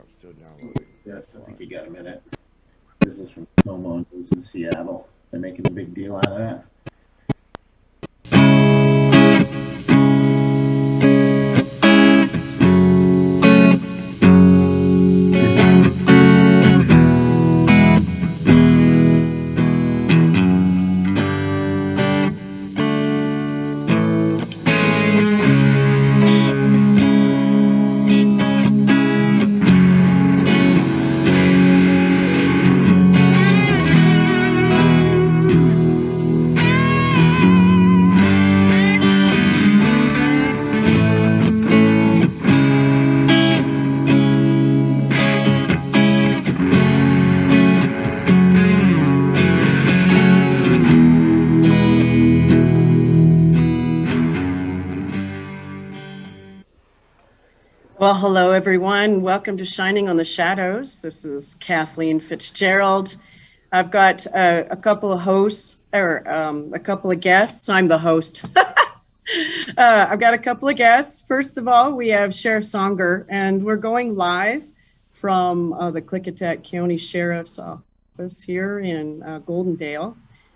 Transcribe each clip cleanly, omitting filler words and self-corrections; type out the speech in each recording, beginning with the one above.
Still downloading. Yes, I think you got a minute. This is from Momo News in Seattle. They're making a big deal out of that. Well, hello, everyone. Welcome to Shining on the Shadows. This is Kathleen Fitzgerald. I've got a couple of hosts, or a couple of guests. I'm the host. I've got a couple of guests. First of all, we have Sheriff Songer, and we're going live from the Klickitat County Sheriff's Office here in Goldendale.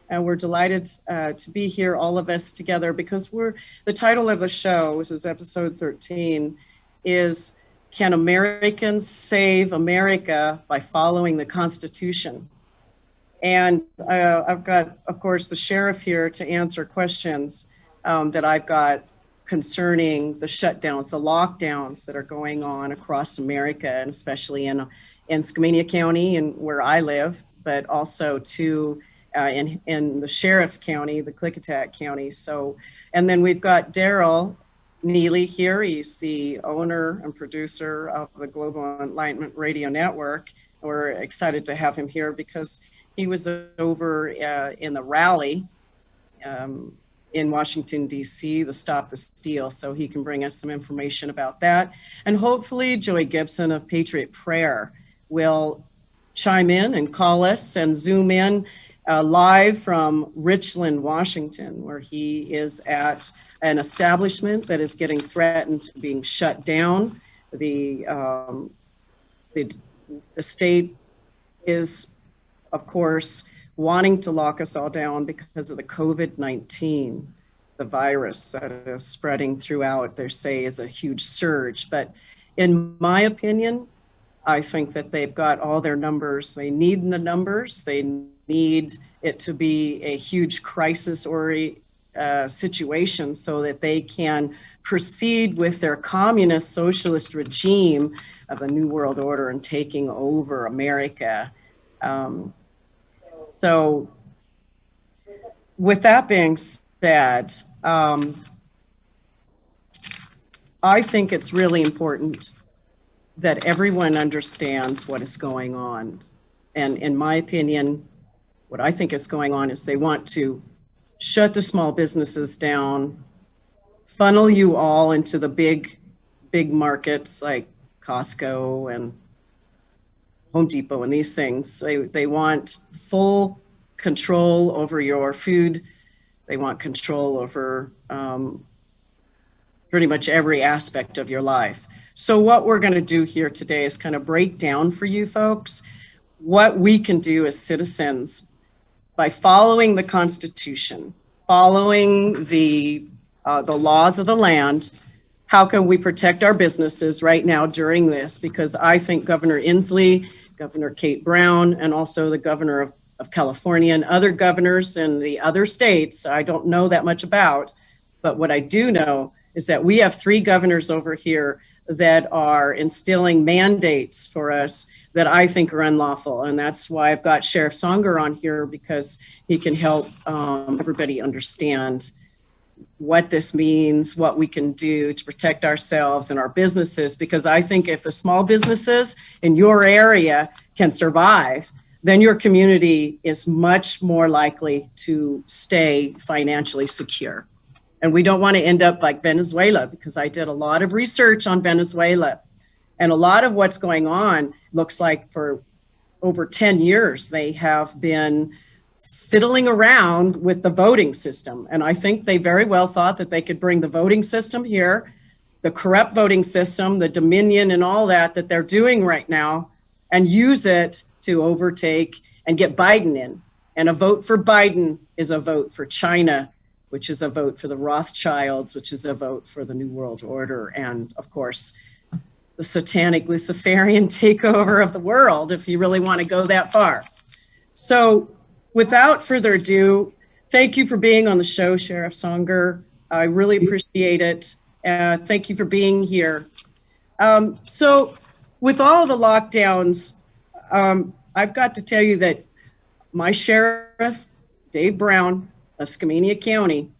And we're delighted to be here, all of us together, because the title of the show, this is episode 13, is Can Americans Save America by Following the Constitution? And I've got, of course, the sheriff here to answer questions that I've got concerning the shutdowns, the lockdowns that are going on across America, and especially in Skamania County and where I live, but also in the sheriff's county, the Klickitat County. So, and then we've got Daryl Neely here. He's the owner and producer of the Global Enlightenment Radio Network. We're excited to have him here because he was over in the rally in Washington, D.C., the Stop the Steal, so he can bring us some information about that. And hopefully Joey Gibson of Patriot Prayer will chime in and call us and zoom in live from Richland, Washington, where he is at an establishment that is getting threatened to being shut down. The state is, of course, wanting to lock us all down because of the COVID-19, the virus that is spreading throughout, they say is a huge surge. But in my opinion, I think that they've got all their numbers. They need the numbers. They need it to be a huge crisis or situation so that they can proceed with their communist socialist regime of the New World Order and taking over America. So with that being said, I think it's really important that everyone understands what is going on. And in my opinion, what I think is going on is they want to shut the small businesses down, funnel you all into the big markets like Costco and Home Depot and these things. They want full control over your food. They want control over pretty much every aspect of your life. So what we're going to do here today is kind of break down for you folks what we can do as citizens by following the Constitution, following the laws of the land. How can we protect our businesses right now during this? Because I think Governor Inslee, Governor Kate Brown, and also the governor of California and other governors in the other states, I don't know that much about, but what I do know is that we have 3 governors over here that are instilling mandates for us that I think are unlawful. And that's why I've got Sheriff Songer on here, because he can help everybody understand what this means, what we can do to protect ourselves and our businesses. Because I think if the small businesses in your area can survive, then your community is much more likely to stay financially secure. And we don't want to end up like Venezuela, because I did a lot of research on Venezuela. And a lot of what's going on looks like for over 10 years, they have been fiddling around with the voting system. And I think they very well thought that they could bring the voting system here the corrupt voting system, the Dominion and all that they're doing right now, and use it to overtake and get Biden in. And a vote for Biden is a vote for China, which is a vote for the Rothschilds, which is a vote for the New World Order, and of course, the satanic Luciferian takeover of the world, if you really want to go that far. So without further ado, thank you for being on the show, Sheriff Songer. I really appreciate it. Thank you for being here. So with all the lockdowns, I've got to tell you that my sheriff, Dave Brown of Skamania County,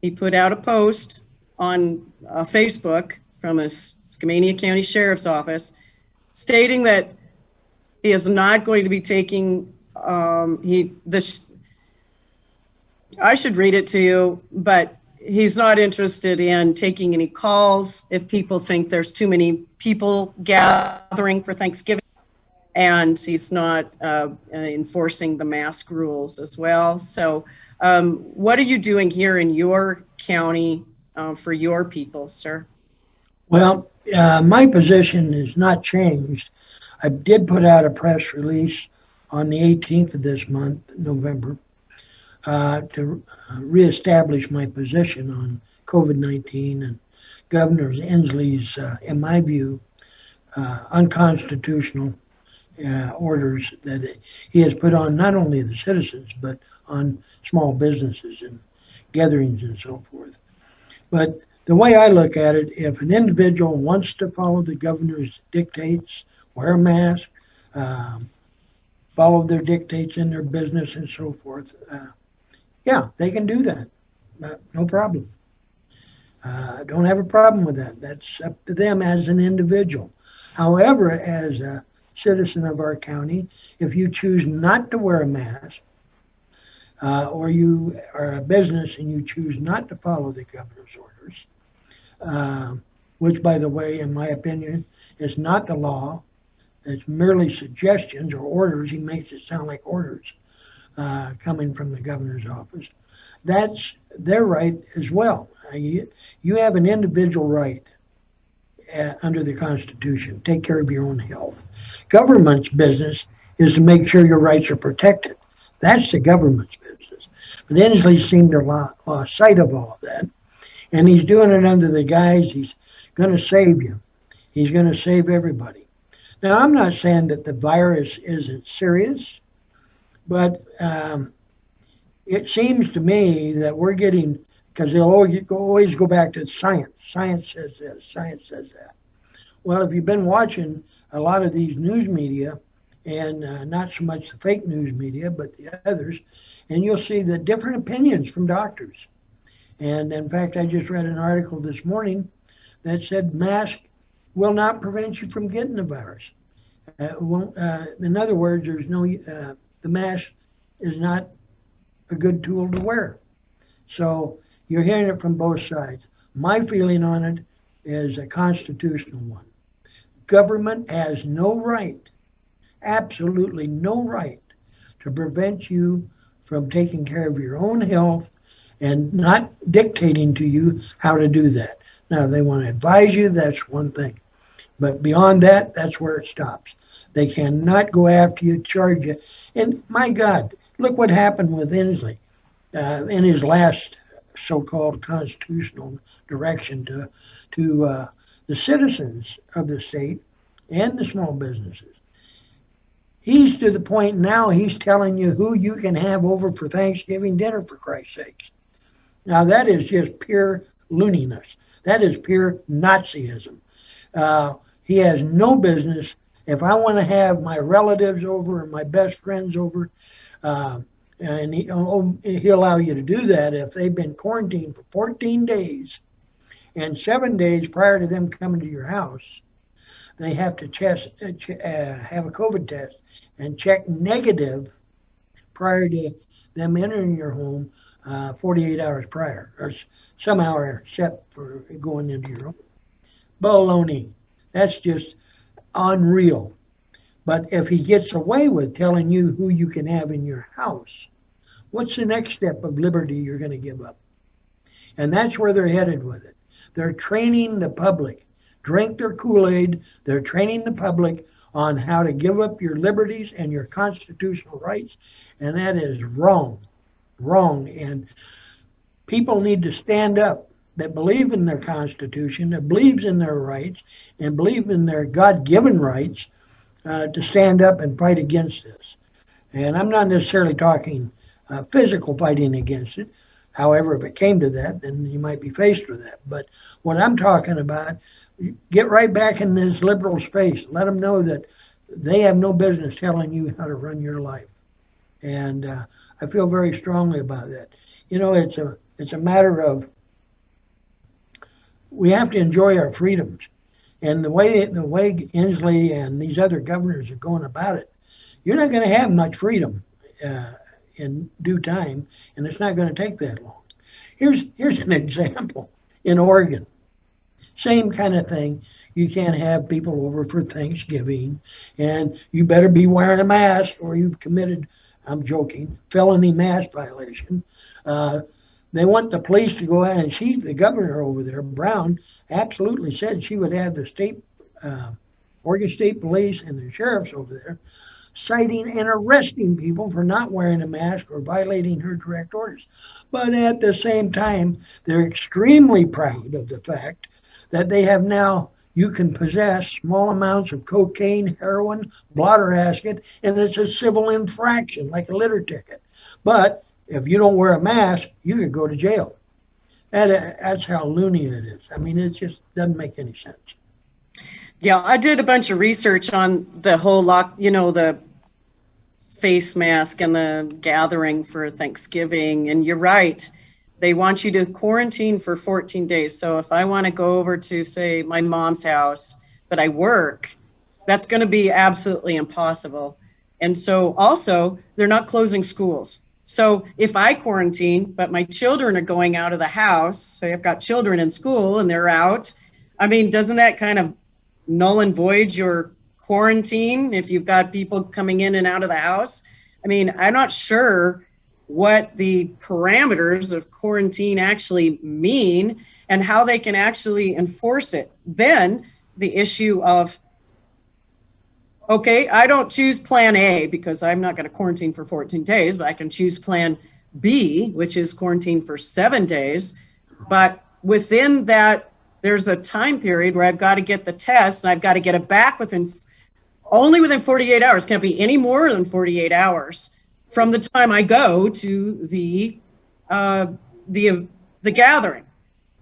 he put out a post on Facebook from his Skamania County Sheriff's Office stating that he is not going to be taking, I should read it to you, but he's not interested in taking any calls if people think there's too many people gathering for Thanksgiving. And he's not enforcing the mask rules as well. So what are you doing here in your county for your people, sir? Well, my position has not changed. I did put out a press release on the 18th of this month, November, to reestablish my position on COVID-19 and Governor Inslee's, in my view, unconstitutional orders that he has put on not only the citizens, but on small businesses and gatherings and so forth. But the way I look at it, if an individual wants to follow the governor's dictates, wear a mask, follow their dictates in their business and so forth, yeah, they can do that. No problem. I don't have a problem with that. That's up to them as an individual. However, as a citizen of our county, if you choose not to wear a mask, or you are a business and you choose not to follow the governor's orders, which, by the way, in my opinion, is not the law. It's merely suggestions or orders. He makes it sound like orders coming from the governor's office. That's their right as well. You have an individual right under the Constitution. Take care of your own health. Government's business is to make sure your rights are protected. That's the government's business. But Inslee seemed to lost sight of all of that. And he's doing it under the guise he's going to save you. He's going to save everybody. Now, I'm not saying that the virus isn't serious, but it seems to me that we're getting, because they'll always go back to science. Science says this, science says that. Well, if you've been watching a lot of these news media, and not so much the fake news media, but the others, and you'll see the different opinions from doctors. And in fact, I just read an article this morning that said mask will not prevent you from getting the virus. In other words, there's no, the mask is not a good tool to wear. So you're hearing it from both sides. My feeling on it is a constitutional one. Government has no right, absolutely no right, to prevent you from taking care of your own health and not dictating to you how to do that. Now, if they want to advise you, that's one thing. But beyond that, that's where it stops. They cannot go after you, charge you. And my God, look what happened with Inslee in his last so-called constitutional direction to the citizens of the state and the small businesses. He's to the point now he's telling you who you can have over for Thanksgiving dinner, for Christ's sakes. Now that is just pure looniness. That is pure Nazism. He has no business. If I want to have my relatives over and my best friends over, and he'll allow you to do that if they've been quarantined for 14 days and 7 days prior to them coming to your house, they have to have a COVID test and check negative prior to them entering your home 48 hours prior, or some hour set for going into your home. Baloney. That's just unreal. But if he gets away with telling you who you can have in your house, what's the next step of liberty you're going to give up? And that's where they're headed with it. They're training the public. Drink their Kool-Aid. They're training the public on how to give up your liberties and your constitutional rights. And that is wrong. Wrong. And people need to stand up that believe in their Constitution, that believes in their rights, and believe in their God-given rights to stand up and fight against this. And I'm not necessarily talking physical fighting against it. However, if it came to that, then you might be faced with that. But what I'm talking about, get right back in this liberal's face. Let them know that they have no business telling you how to run your life. And I feel very strongly about that. You know, it's a matter of we have to enjoy our freedoms. And the way Inslee and these other governors are going about it, you're not going to have much freedom in due time, and it's not going to take that long. Here's an example in Oregon. Same kind of thing. You can't have people over for Thanksgiving, and you better be wearing a mask or you've committed, I'm joking, felony mask violation. They want the police to go out, and the governor over there, Brown, absolutely said she would have the Oregon State Police and the sheriffs over there citing and arresting people for not wearing a mask or violating her direct orders. But at the same time, they're extremely proud of the fact that they have now, you can possess small amounts of cocaine, heroin, blotter acid, and it's a civil infraction, like a litter ticket. But if you don't wear a mask, you could go to jail. That's how loony it is. I mean, it just doesn't make any sense. Yeah, I did a bunch of research on the whole the face mask and the gathering for Thanksgiving. And you're right. They want you to quarantine for 14 days. So if I want to go over to, say, my mom's house, but I work, that's going to be absolutely impossible. And so also, they're not closing schools. So if I quarantine, but my children are going out of the house, say I've got children in school and they're out, I mean, doesn't that kind of null and void your quarantine if you've got people coming in and out of the house? I mean, I'm not sure what the parameters of quarantine actually mean and how they can actually enforce it. Then the issue of, okay, I don't choose plan A because I'm not going to quarantine for 14 days, but I can choose plan B, which is quarantine for 7 days. But within that, there's a time period where I've got to get the test and I've got to get it back only within 48 hours. Can't be any more than 48 hours from the time I go to the gathering.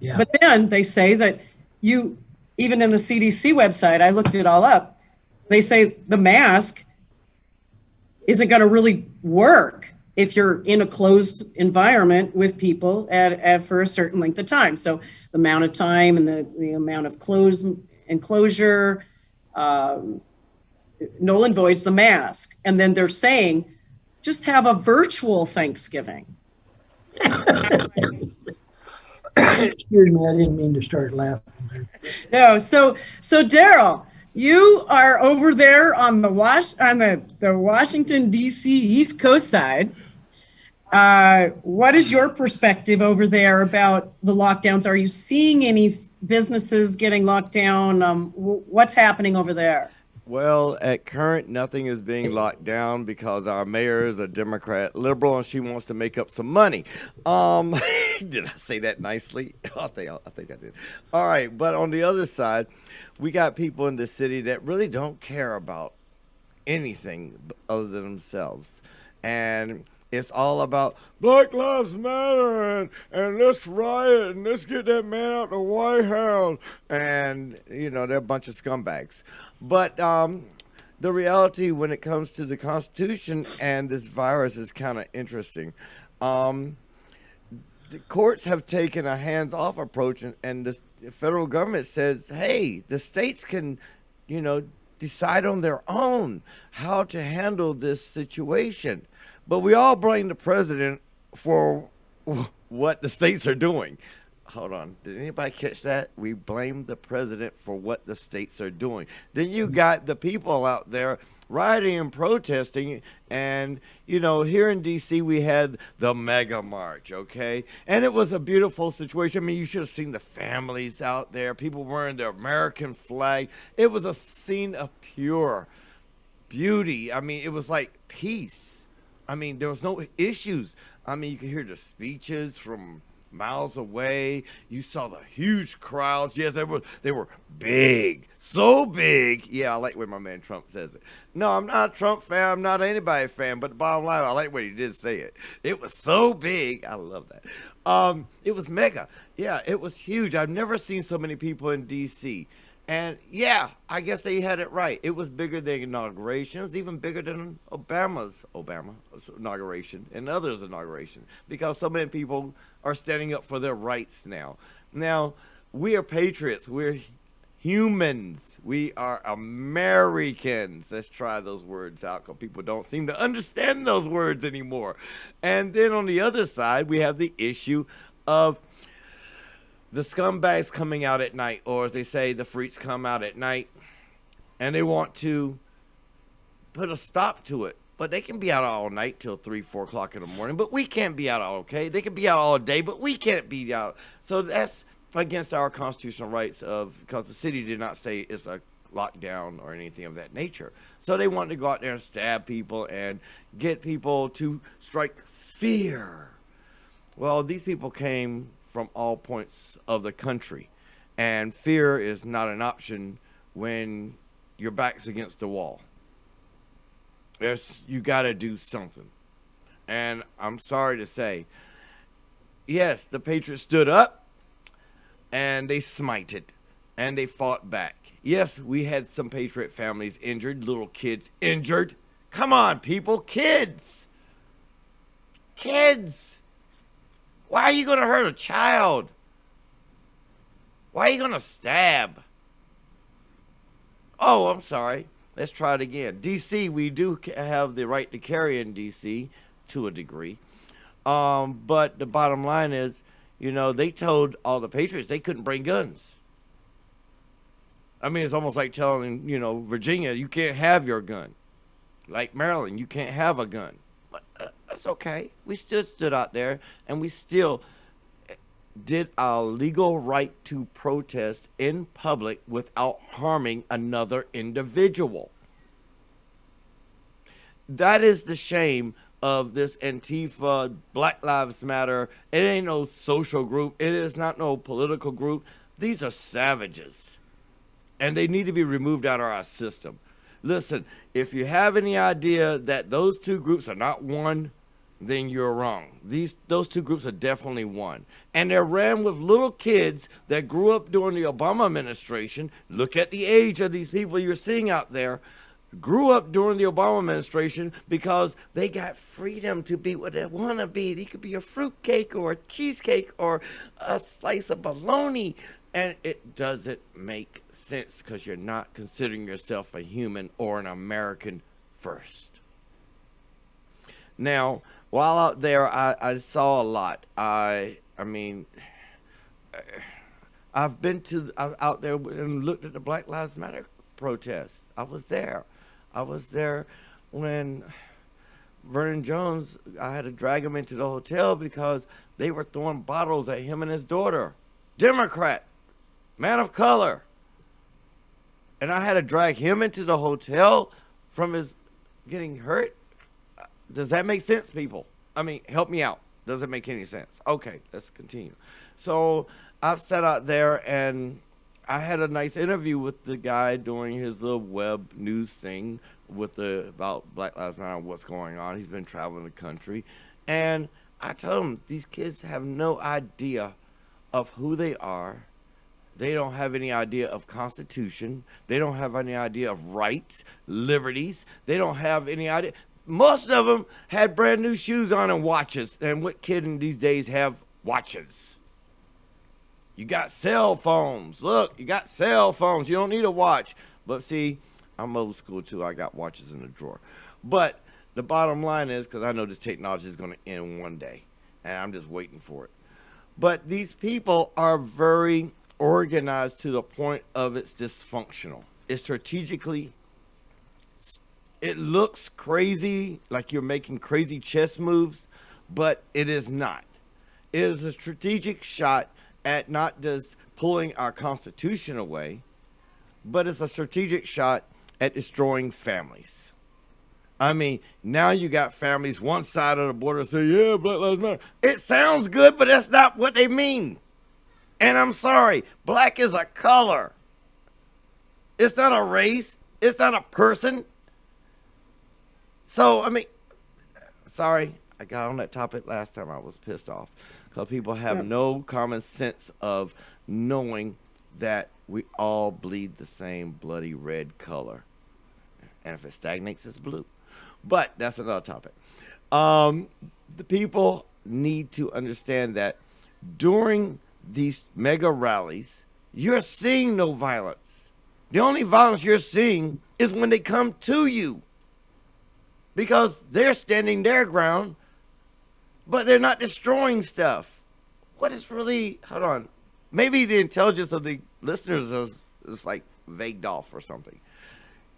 Yeah. But then they say that even in the CDC website, I looked it all up, they say the mask isn't going to really work if you're in a closed environment with people for a certain length of time. So the amount of time and the amount of enclosure null and voids the mask. And then they're saying, just have a virtual Thanksgiving. Excuse me, I didn't mean to start laughing. No, so Daryl, you are over there on the Washington D.C. East Coast side. What is your perspective over there about the lockdowns? Are you seeing any businesses getting locked down? What's happening over there? Well, at current, nothing is being locked down because our mayor is a Democrat liberal and she wants to make up some money. Did I say that nicely? I think I did. All right, but on the other side, we got people in the city that really don't care about anything other than themselves. And it's all about Black Lives Matter and let's riot and let's get that man out the White House. And, they're a bunch of scumbags. But the reality when it comes to the Constitution and this virus is kind of interesting. The courts have taken a hands-off approach, and the federal government says, hey, the states can, decide on their own how to handle this situation. But we all blame the president for what the states are doing. hold on. Did anybody catch that? We blame the president for what the states are doing. Then you got the people out there rioting and protesting. And, you know, here in D.C., we had the mega march, okay? And it was a beautiful situation. I mean, you should have seen the families out there, people wearing the American flag. It was a scene of pure beauty. I mean, it was like peace. I mean, there was no issues. I mean, you could hear the speeches from miles away. You saw the huge crowds. Yes, they were big, so big. Yeah, I like when my man Trump says it. No, I'm not a Trump fan. I'm not anybody fan. But the bottom line, I like when he did say it. It was so big. I love that. It was mega. Yeah, it was huge. I've never seen so many people in D.C. And yeah, I guess they had it right. It was bigger than inauguration. It was even bigger than Obama's inauguration and others' inauguration, because so many people are standing up for their rights now. Now, we are patriots. We're humans. We are Americans. Let's try those words out, because people don't seem to understand those words anymore. And then on the other side, we have the issue of the scumbags coming out at night, or as they say, the freaks come out at night, and they want to put a stop to it. But they can be out all night till 3, 4 o'clock in the morning, but we can't be out all, okay? They can be out all day, but we can't be out. So that's against our constitutional rights because the city did not say it's a lockdown or anything of that nature. So they wanted to go out there and stab people and get people to strike fear. Well, these people came from all points of the country, and fear is not an option when your back's against the wall. You got to do something. And I'm sorry to say, yes, the Patriots stood up and they smited and they fought back. Yes, we had some Patriot families injured, little kids injured. Come on, people, kids. Why are you going to hurt a child? Why are you going to stab? Oh, I'm sorry. Let's try it again. D.C., we do have the right to carry in D.C. to a degree. But the bottom line is, you know, they told all the Patriots they couldn't bring guns. I mean, it's almost like telling, you know, Virginia, you can't have your gun. Like Maryland, you can't have a gun. But that's okay. We still stood out there, and we still did our legal right to protest in public without harming another individual. That is the shame of this Antifa, Black Lives Matter. It ain't no social group. It is not no political group. These are savages, and they need to be removed out of our system. Listen, if you have any idea that those two groups are not one, then you're wrong. Those two groups are definitely one. And they're ran with little kids that grew up during the Obama administration. Look at the age of these people you're seeing out there. Grew up during the Obama administration because they got freedom to be what they want to be. They could be a fruitcake or a cheesecake or a slice of bologna. And it doesn't make sense because you're not considering yourself a human or an American first. Now, while out there, I saw a lot. I mean, I've been out there and looked at the Black Lives Matter protests. I was there when Vernon Jones, I had to drag him into the hotel because they were throwing bottles at him and his daughter. Democrat, man of color. And I had to drag him into the hotel from his getting hurt. Does that make sense, people? I mean, help me out. Does it make any sense? Okay, let's continue. So I've sat out there and I had a nice interview with the guy doing his little web news thing about Black Lives Matter and what's going on. He's been traveling the country. And I told him, these kids have no idea of who they are. They don't have any idea of Constitution. They don't have any idea of rights, liberties. They don't have any idea. Most of them had brand new shoes on and watches. And what kid in these days have watches? You got cell phones. Look, you got cell phones. You don't need a watch. But see, I'm old school too. I got watches in the drawer. But the bottom line is, because I know this technology is going to end one day, and I'm just waiting for it. But these people are very organized to the point of it's dysfunctional. It's strategically, it looks crazy, like you're making crazy chess moves, but it is not. It is a strategic shot at not just pulling our Constitution away, but it's a strategic shot at destroying families. I mean, now you got families one side of the border say, yeah, Black Lives Matter. It sounds good, but that's not what they mean. And I'm sorry, black is a color. It's not a race. It's not a person. So, I mean, sorry, I got on that topic last time. I was pissed off because people have no common sense of knowing that we all bleed the same bloody red color. And if it stagnates, it's blue. But that's another topic. The people need to understand that during these mega rallies, you're seeing no violence. The only violence you're seeing is when they come to you, because they're standing their ground, but they're not destroying stuff. What is really, hold on, maybe the intelligence of the listeners is like vagued off or something.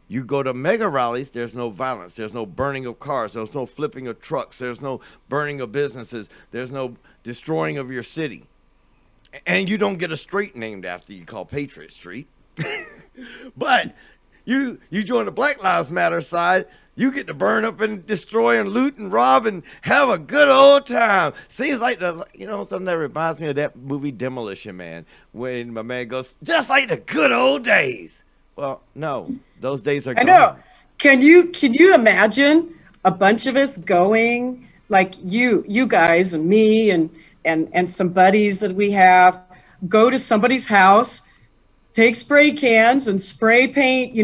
You go to mega rallies, there's no violence. There's no burning of cars. There's no flipping of trucks. There's no burning of businesses. There's no destroying of your city. And you don't get a street named after you call Patriot Street. But you join the Black Lives Matter side, you get to burn up and destroy and loot and rob and have a good old time. Seems like something that reminds me of that movie Demolition Man, when my man goes, just like the good old days. Well, no, those days are gone. I know. Can you imagine a bunch of us going, like you guys and me and some buddies that we have, go to somebody's house, take spray cans and spray paint,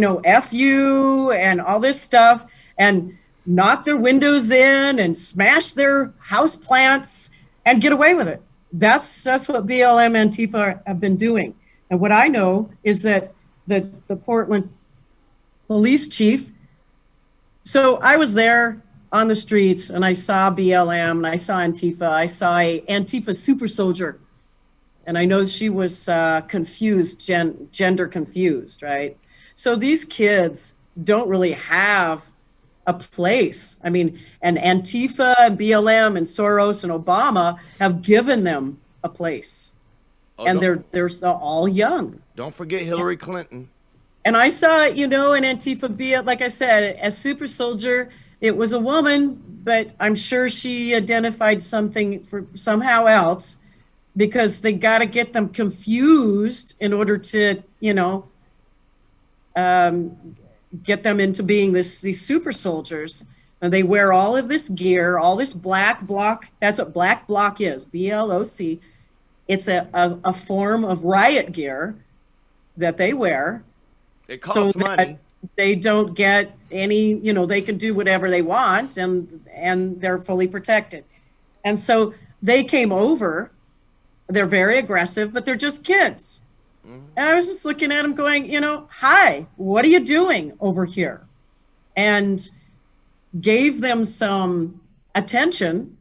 FU and all this stuff, and knock their windows in and smash their house plants and get away with it. That's what BLM Antifa have been doing. And what I know is that the Portland police chief, so I was there on the streets and I saw BLM and I saw Antifa. I saw a Antifa super soldier, and I know she was confused, gender confused, right? So these kids don't really have a place. I mean, and Antifa and BLM and Soros and Obama have given them a place. And they're all young. Don't forget Hillary Clinton. And I saw, an Antifa be, like I said, a super soldier. It was a woman, but I'm sure she identified something for somehow else, because they got to get them confused in order to, get them into being these super soldiers. And they wear all of this gear, all this black bloc. That's what black bloc is, BLOC. It's a form of riot gear that they wear. It costs money. They don't get any, they can do whatever they want, and they're fully protected. And so they came over. They're very aggressive, but they're just kids. Mm-hmm. And I was just looking at them going, hi, what are you doing over here? And gave them some attention.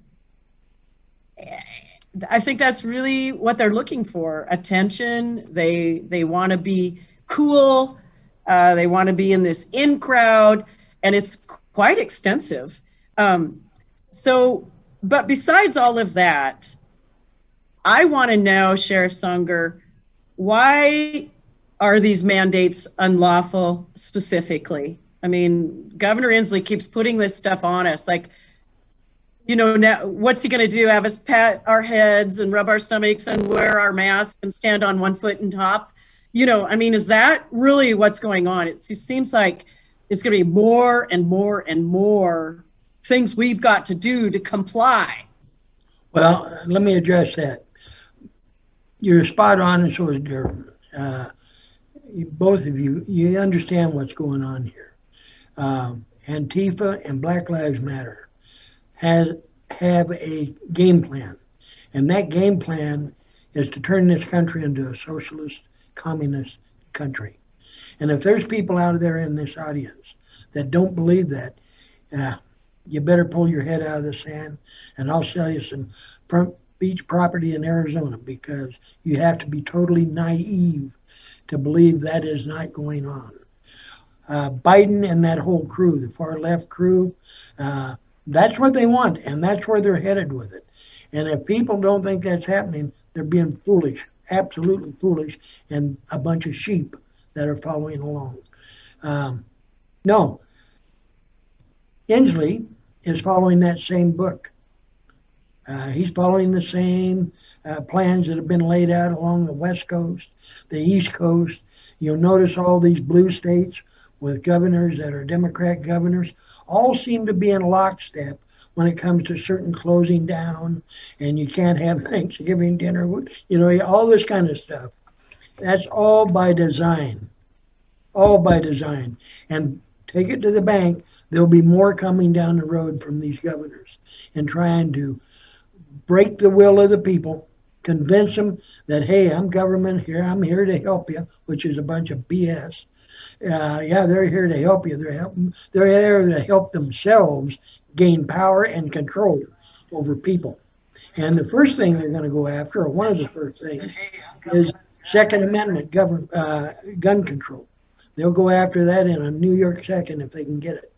I think that's really what they're looking for, attention. They want to be cool. They want to be in this in crowd, and it's quite extensive. But besides all of that, I want to know, Sheriff Songer, why are these mandates unlawful specifically? I mean, Governor Inslee keeps putting this stuff on us, like, now what's he going to do? Have us pat our heads and rub our stomachs and wear our masks and stand on one foot and hop? Is that really what's going on? It seems like it's going to be more and more and more things we've got to do to comply. Well, let me address that. You're spot on, and so is Durban. Both of you understand what's going on here. Antifa and Black Lives Matter have a game plan, and that game plan is to turn this country into a socialist, communist country. And if there's people out there in this audience that don't believe that, you better pull your head out of the sand, and I'll sell you some beach property in Arizona, because you have to be totally naive to believe that is not going on. Biden and that whole crew, the far left crew, that's what they want, and that's where they're headed with it. And if people don't think that's happening, they're being foolish, absolutely foolish, and a bunch of sheep that are following along. No, Inslee is following that same book. He's following the same plans that have been laid out along the West Coast, the East Coast. You'll notice all these blue states with governors that are Democrat governors all seem to be in lockstep when it comes to certain closing down, and you can't have Thanksgiving dinner, all this kind of stuff. That's all by design. All by design. And take it to the bank, there'll be more coming down the road from these governors and trying to break the will of the people, convince them that, hey, I'm government here, I'm here to help you, which is a bunch of BS. Yeah, they're here to help you. They're there to help themselves gain power and control over people. And the first thing they're going to go after, or one of the first things, is Second Amendment gun control. They'll go after that in a New York second if they can get it.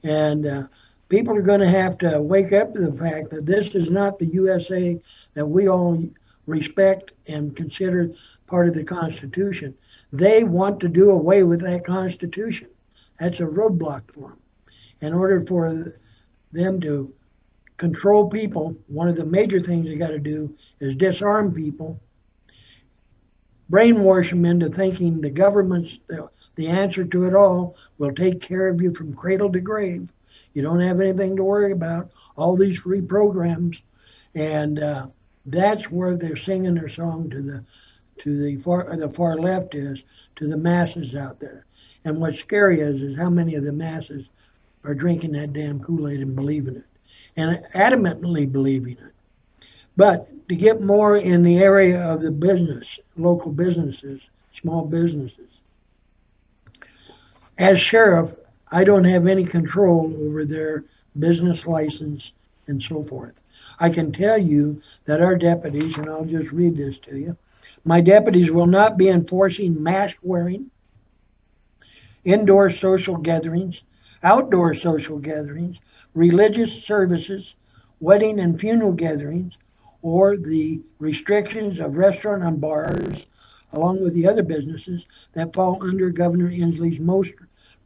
And people are going to have to wake up to the fact that this is not the USA that we all respect and consider part of the Constitution. They want to do away with that Constitution. That's a roadblock for them. In order for them to control people, one of the major things they got to do is disarm people, brainwash them into thinking the government's the answer to it all, will take care of you from cradle to grave. You don't have anything to worry about, all these free programs. And that's where they're singing their song to the far left, is to the masses out there. And what's scary is how many of the masses are drinking that damn Kool-Aid and believing it, and adamantly believing it. But to get more in the area of the business, local businesses, small businesses, as sheriff, I don't have any control over their business license and so forth. I can tell you that our deputies, and I'll just read this to you, my deputies will not be enforcing mask wearing, indoor social gatherings, outdoor social gatherings, religious services, wedding and funeral gatherings, or the restrictions of restaurant and bars, along with the other businesses that fall under Governor Inslee's most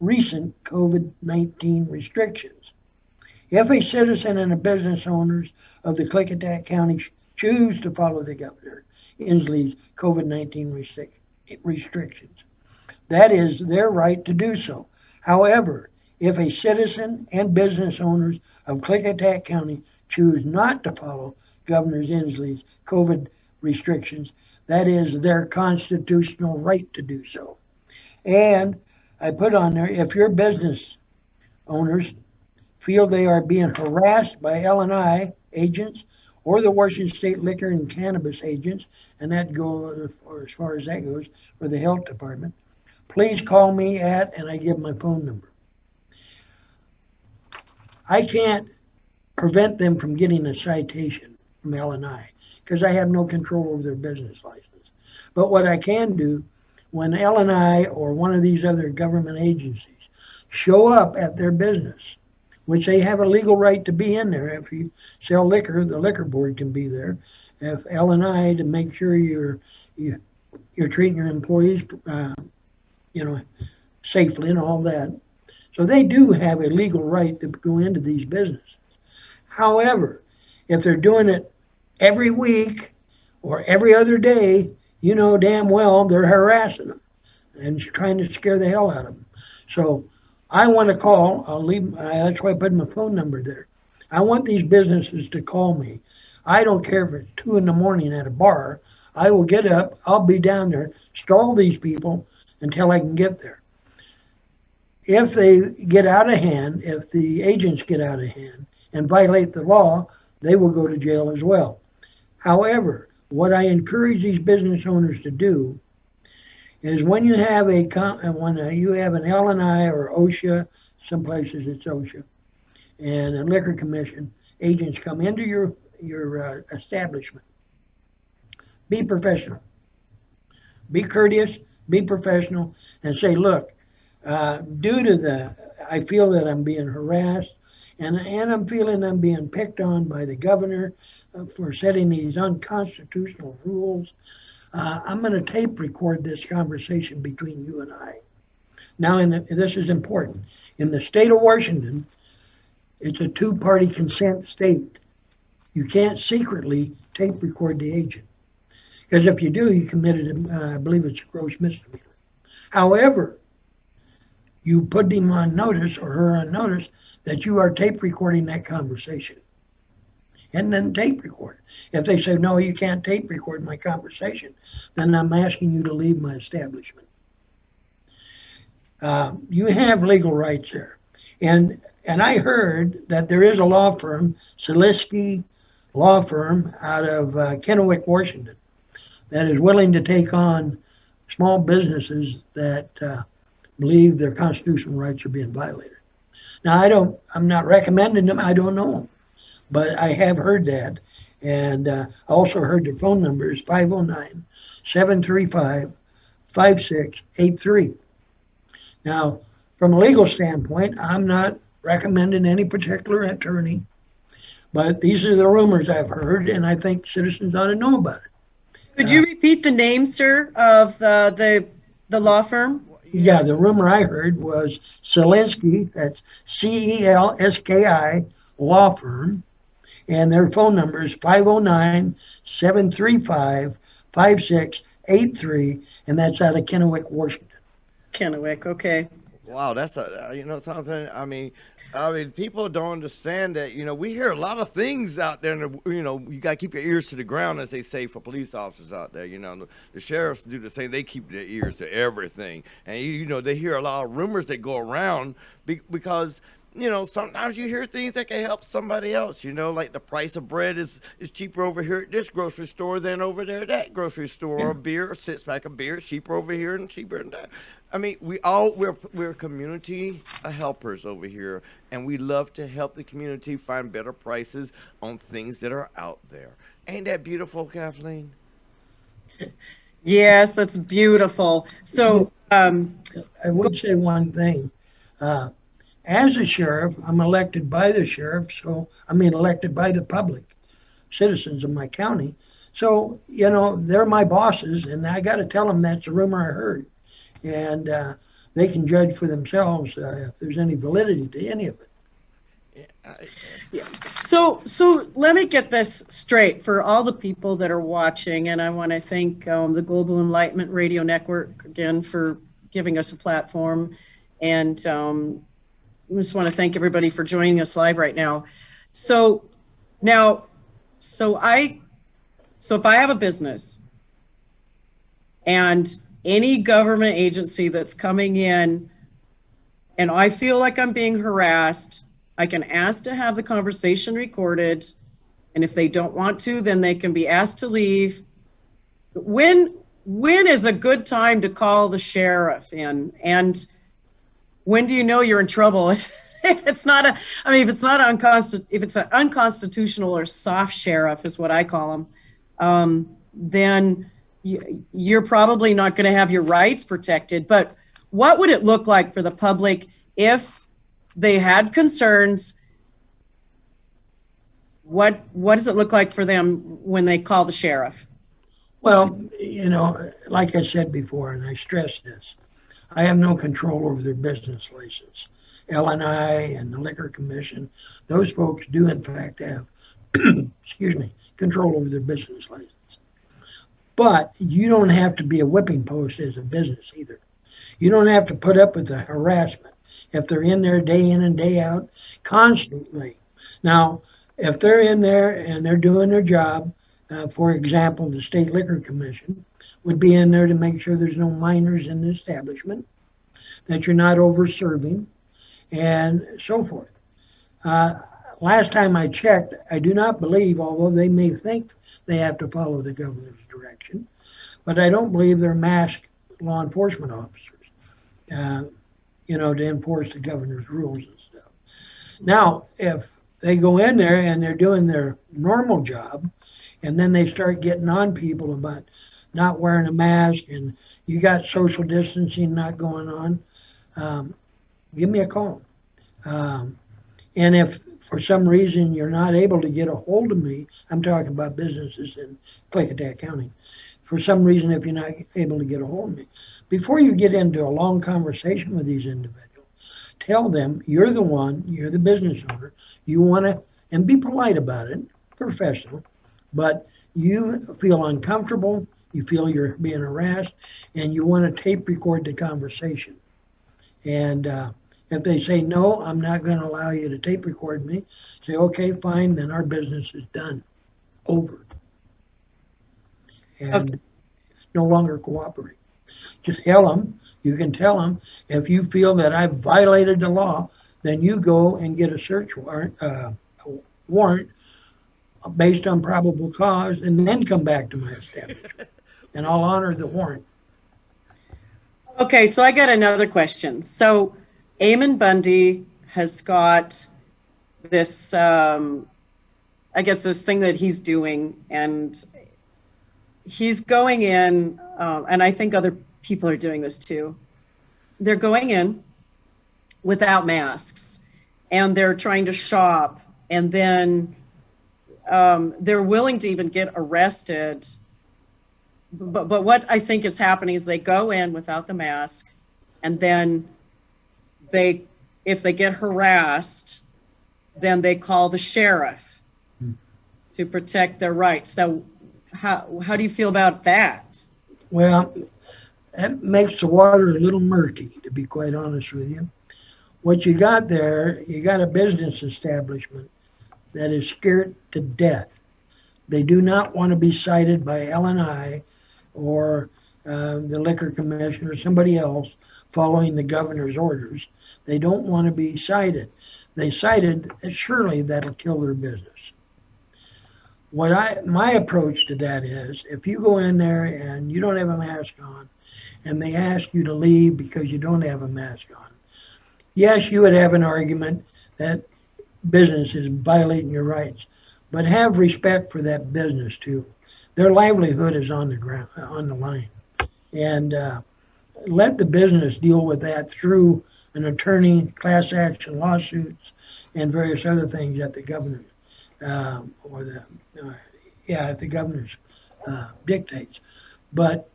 recent COVID-19 restrictions. If a citizen and a business owners of the Klickitat County choose to follow the Governor Inslee's COVID-19 restrictions, that is their right to do so. However, if a citizen and business owners of Klickitat County choose not to follow Governor Inslee's COVID restrictions, that is their constitutional right to do so. And I put on there, if your business owners feel they are being harassed by L&I agents or the Washington State Liquor and Cannabis agents, and that goes, or as far as that goes, for the health department, please call me at, and I give my phone number. I can't prevent them from getting a citation from L&I because I have no control over their business license. But what I can do, when L&I or one of these other government agencies show up at their business, which they have a legal right to be in there. If you sell liquor, the liquor board can be there. If L&I, to make sure you're treating your employees, safely and all that. So they do have a legal right to go into these businesses. However, if they're doing it every week or every other day, you know damn well they're harassing them and trying to scare the hell out of them. So I want to call, that's why I put my phone number there. I want these businesses to call me. I don't care if it's 2 a.m. at a bar. I will get up, I'll be down there, stall these people until I can get there. If they get out of hand, if the agents get out of hand and violate the law, they will go to jail as well. However, what I encourage these business owners to do is when you have an L&I or OSHA, some places it's OSHA, and a liquor commission, agents come into your establishment. Be professional. Be courteous, be professional, and say, look, due to I feel that I'm being harassed, and I'm feeling I'm being picked on by the governor for setting these unconstitutional rules. I'm going to tape record this conversation between you and I. Now, this is important. In the state of Washington, it's a two-party consent state. You can't secretly tape record the agent. Because if you do, you committed, I believe it's a gross misdemeanor. However, you put him on notice or her on notice that you are tape recording that conversation. And then tape record. If they say, no, you can't tape record my conversation, then I'm asking you to leave my establishment. You have legal rights there. And I heard that there is a law firm, Salisky Law Firm out of Kennewick, Washington, that is willing to take on small businesses that believe their constitutional rights are being violated. Now, I'm not recommending them. I don't know them, but I have heard that. And I also heard their phone number is 509-735-5683. Now, from a legal standpoint, I'm not recommending any particular attorney, but these are the rumors I've heard, and I think citizens ought to know about it. Could you repeat the name, sir, of the law firm? Yeah, the rumor I heard was Celinsky, that's CELSKI Law Firm, and their phone number is 509-735-5683, and that's out of Kennewick, Washington. Kennewick, okay. Wow, that's something. I mean, people don't understand that. We hear a lot of things out there, and you got to keep your ears to the ground, as they say for police officers out there. The sheriffs do the same. They keep their ears to everything, and they hear a lot of rumors that go around because. Sometimes you hear things that can help somebody else, like the price of bread is cheaper over here at this grocery store than over there at that grocery store. Or beer, a six-pack of beer is cheaper over here and cheaper than that. I mean, we're community helpers over here, and we love to help the community find better prices on things that are out there. Ain't that beautiful, Kathleen? Yes, that's beautiful. So, I would say one thing. As a sheriff, I'm elected by the sheriff, elected by the public, citizens of my county. So, they're my bosses, and I got to tell them that's a rumor I heard. And they can judge for themselves if there's any validity to any of it. yeah. So let me get this straight for all the people that are watching, and I want to thank the Global Enlightenment Radio Network again for giving us a platform, and I just want to thank everybody for joining us live right now. So if I have a business and any government agency that's coming in and I feel like I'm being harassed, I can ask to have the conversation recorded. And if they don't want to, then they can be asked to leave. When is a good time to call the sheriff in? And when do you know you're in trouble? If it's an unconstitutional or soft sheriff is what I call them, then you're probably not going to have your rights protected. But what would it look like for the public if they had concerns? What does it look like for them when they call the sheriff? Well, like I said before, and I stress this, I have no control over their business license. LNI and the Liquor Commission, those folks do in fact have, control over their business license. But you don't have to be a whipping post as a business either. You don't have to put up with the harassment if they're in there day in and day out constantly. Now, if they're in there and they're doing their job, for example, the State Liquor Commission would be in there to make sure there's no minors in the establishment, that you're not over serving, and so forth. Last time I checked, I do not believe, although they may think they have to follow the governor's direction, but I don't believe they're masked law enforcement officers, to enforce the governor's rules and stuff. Now, if they go in there and they're doing their normal job, and then they start getting on people about not wearing a mask and you got social distancing not going on, give me a call. And if for some reason you're not able to get a hold of me, I'm talking about businesses in Clickitat County. For some reason, if you're not able to get a hold of me, before you get into a long conversation with these individuals, tell them you're the one, you're the business owner, you want to, and be polite about it, professional, but you feel uncomfortable, you feel you're being harassed, and you want to tape record the conversation. And if they say, no, I'm not going to allow you to tape record me, say, okay, fine, then our business is done, over. And no longer cooperate. Just tell them, you can tell them, if you feel that I've violated the law, then you go and get a search warrant based on probable cause, and then come back to my establishment. And I'll honor the warrant. Okay, so I got another question. So Eamon Bundy has got this, I guess this thing that he's doing, and he's going in, and I think other people are doing this too. They're going in without masks, and they're trying to shop, and then they're willing to even get arrested. But what I think is happening is they go in without the mask, and then if they get harassed, then they call the sheriff to protect their rights. So how do you feel about that? Well, that makes the water a little murky, to be quite honest with you. What you got there, you got a business establishment that is scared to death. They do not want to be cited by L&I or the liquor commission or somebody else following the governor's orders. They don't want to be cited. They cited, surely that'll kill their business. My approach to that is, if you go in there and you don't have a mask on, and they ask you to leave because you don't have a mask on, yes, you would have an argument that business is violating your rights, but have respect for that business too. Their livelihood is on the ground, on the line, and let the business deal with that through an attorney, class action lawsuits, and various other things that the governor at the governor's dictates. But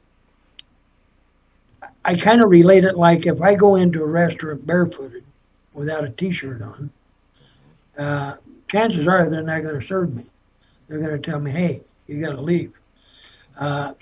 I kind of relate it like if I go into a restaurant barefooted without a t-shirt on, chances are they're not going to serve me. They're going to tell me, hey, you got to leave.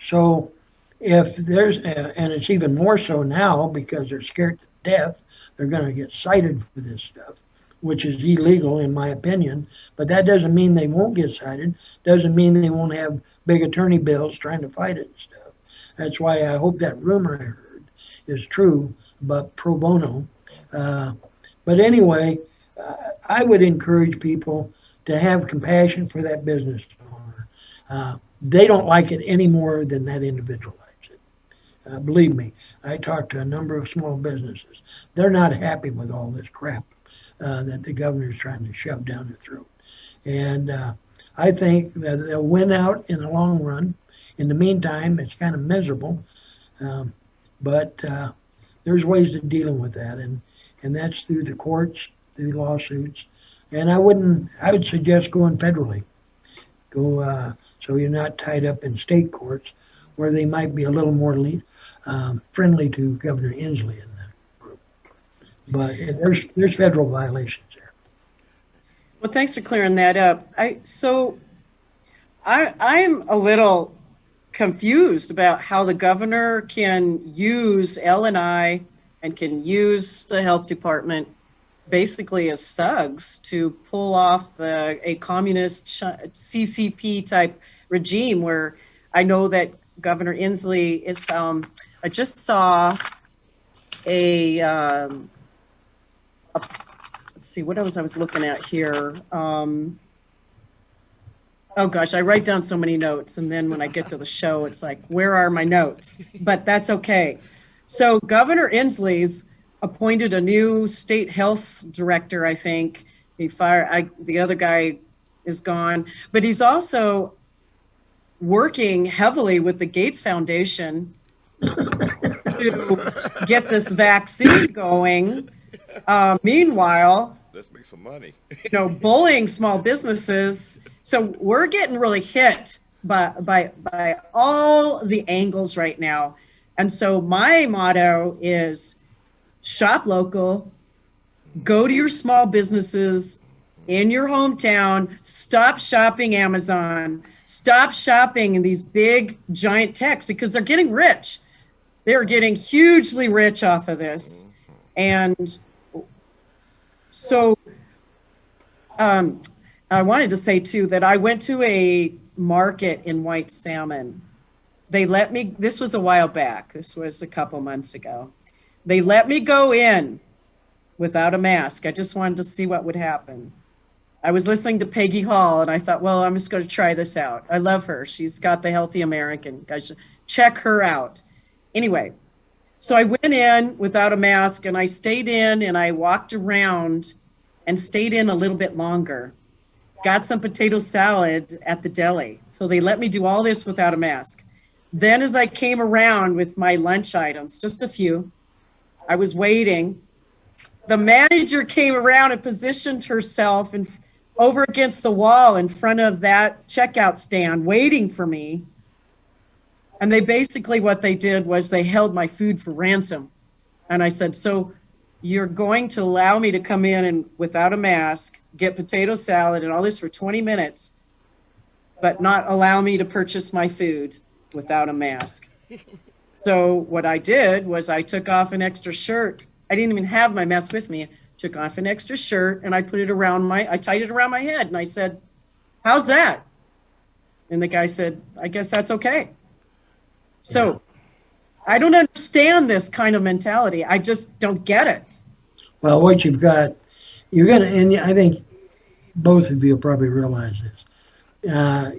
So if there's, and it's even more so now because they're scared to death, they're going to get cited for this stuff, which is illegal in my opinion. But that doesn't mean they won't get cited. Doesn't mean they won't have big attorney bills trying to fight it and stuff. That's why I hope that rumor I heard is true about pro bono. But anyway, I would encourage people to have compassion for that business owner. They don't like it any more than that individual likes it. Believe me, I talked to a number of small businesses. They're not happy with all this crap that the governor's trying to shove down their throat. And I think that they'll win out in the long run. In the meantime, it's kind of miserable. But there's ways to dealing with that. And that's through the courts, through lawsuits. And I would suggest going federally. Go so you're not tied up in state courts where they might be a little more friendly to Governor Inslee in that group. But there's federal violations there. Well, thanks for clearing that up. I'm a little confused about how the governor can use L&I and can use the health department basically as thugs to pull off a communist CCP type regime, where I know that Governor Inslee is, I just saw let's see, what else I was looking at here. Oh gosh, I write down so many notes, and then when I get to the show, it's like, where are my notes? But that's okay. So Governor Inslee's appointed a new state health director, I think, The other guy is gone, but he's also working heavily with the Gates Foundation to get this vaccine going. Meanwhile, Let's make some money. bullying small businesses. So we're getting really hit by all the angles right now. And so my motto is shop local, go to your small businesses in your hometown, stop shopping Amazon, stop shopping in these big giant techs because they're getting rich. They're getting hugely rich off of this. And so I wanted to say too that I went to a market in White Salmon. They let me, this was a while back, this was a couple months ago. They let me go in without a mask. I just wanted to see what would happen. I was listening to Peggy Hall and I thought, well, I'm just going to try this out. I love her. She's got the Healthy American. Guys, check her out. Anyway, so I went in without a mask and I stayed in and I walked around and stayed in a little bit longer. Got some potato salad at the deli. So they let me do all this without a mask. Then as I came around with my lunch items, just a few, I was waiting. The manager came around and positioned herself over against the wall in front of that checkout stand waiting for me. And they basically, what they did was they held my food for ransom. And I said, so you're going to allow me to come in and without a mask, get potato salad and all this for 20 minutes, but not allow me to purchase my food without a mask. So what I did was I took off an extra shirt. I didn't even have my mask with me. I took off an extra shirt and I put it around I tied it around my head and I said, how's that? And the guy said, I guess that's okay. So I don't understand this kind of mentality. I just don't get it. Well, what you've got, and I think both of you probably realize this.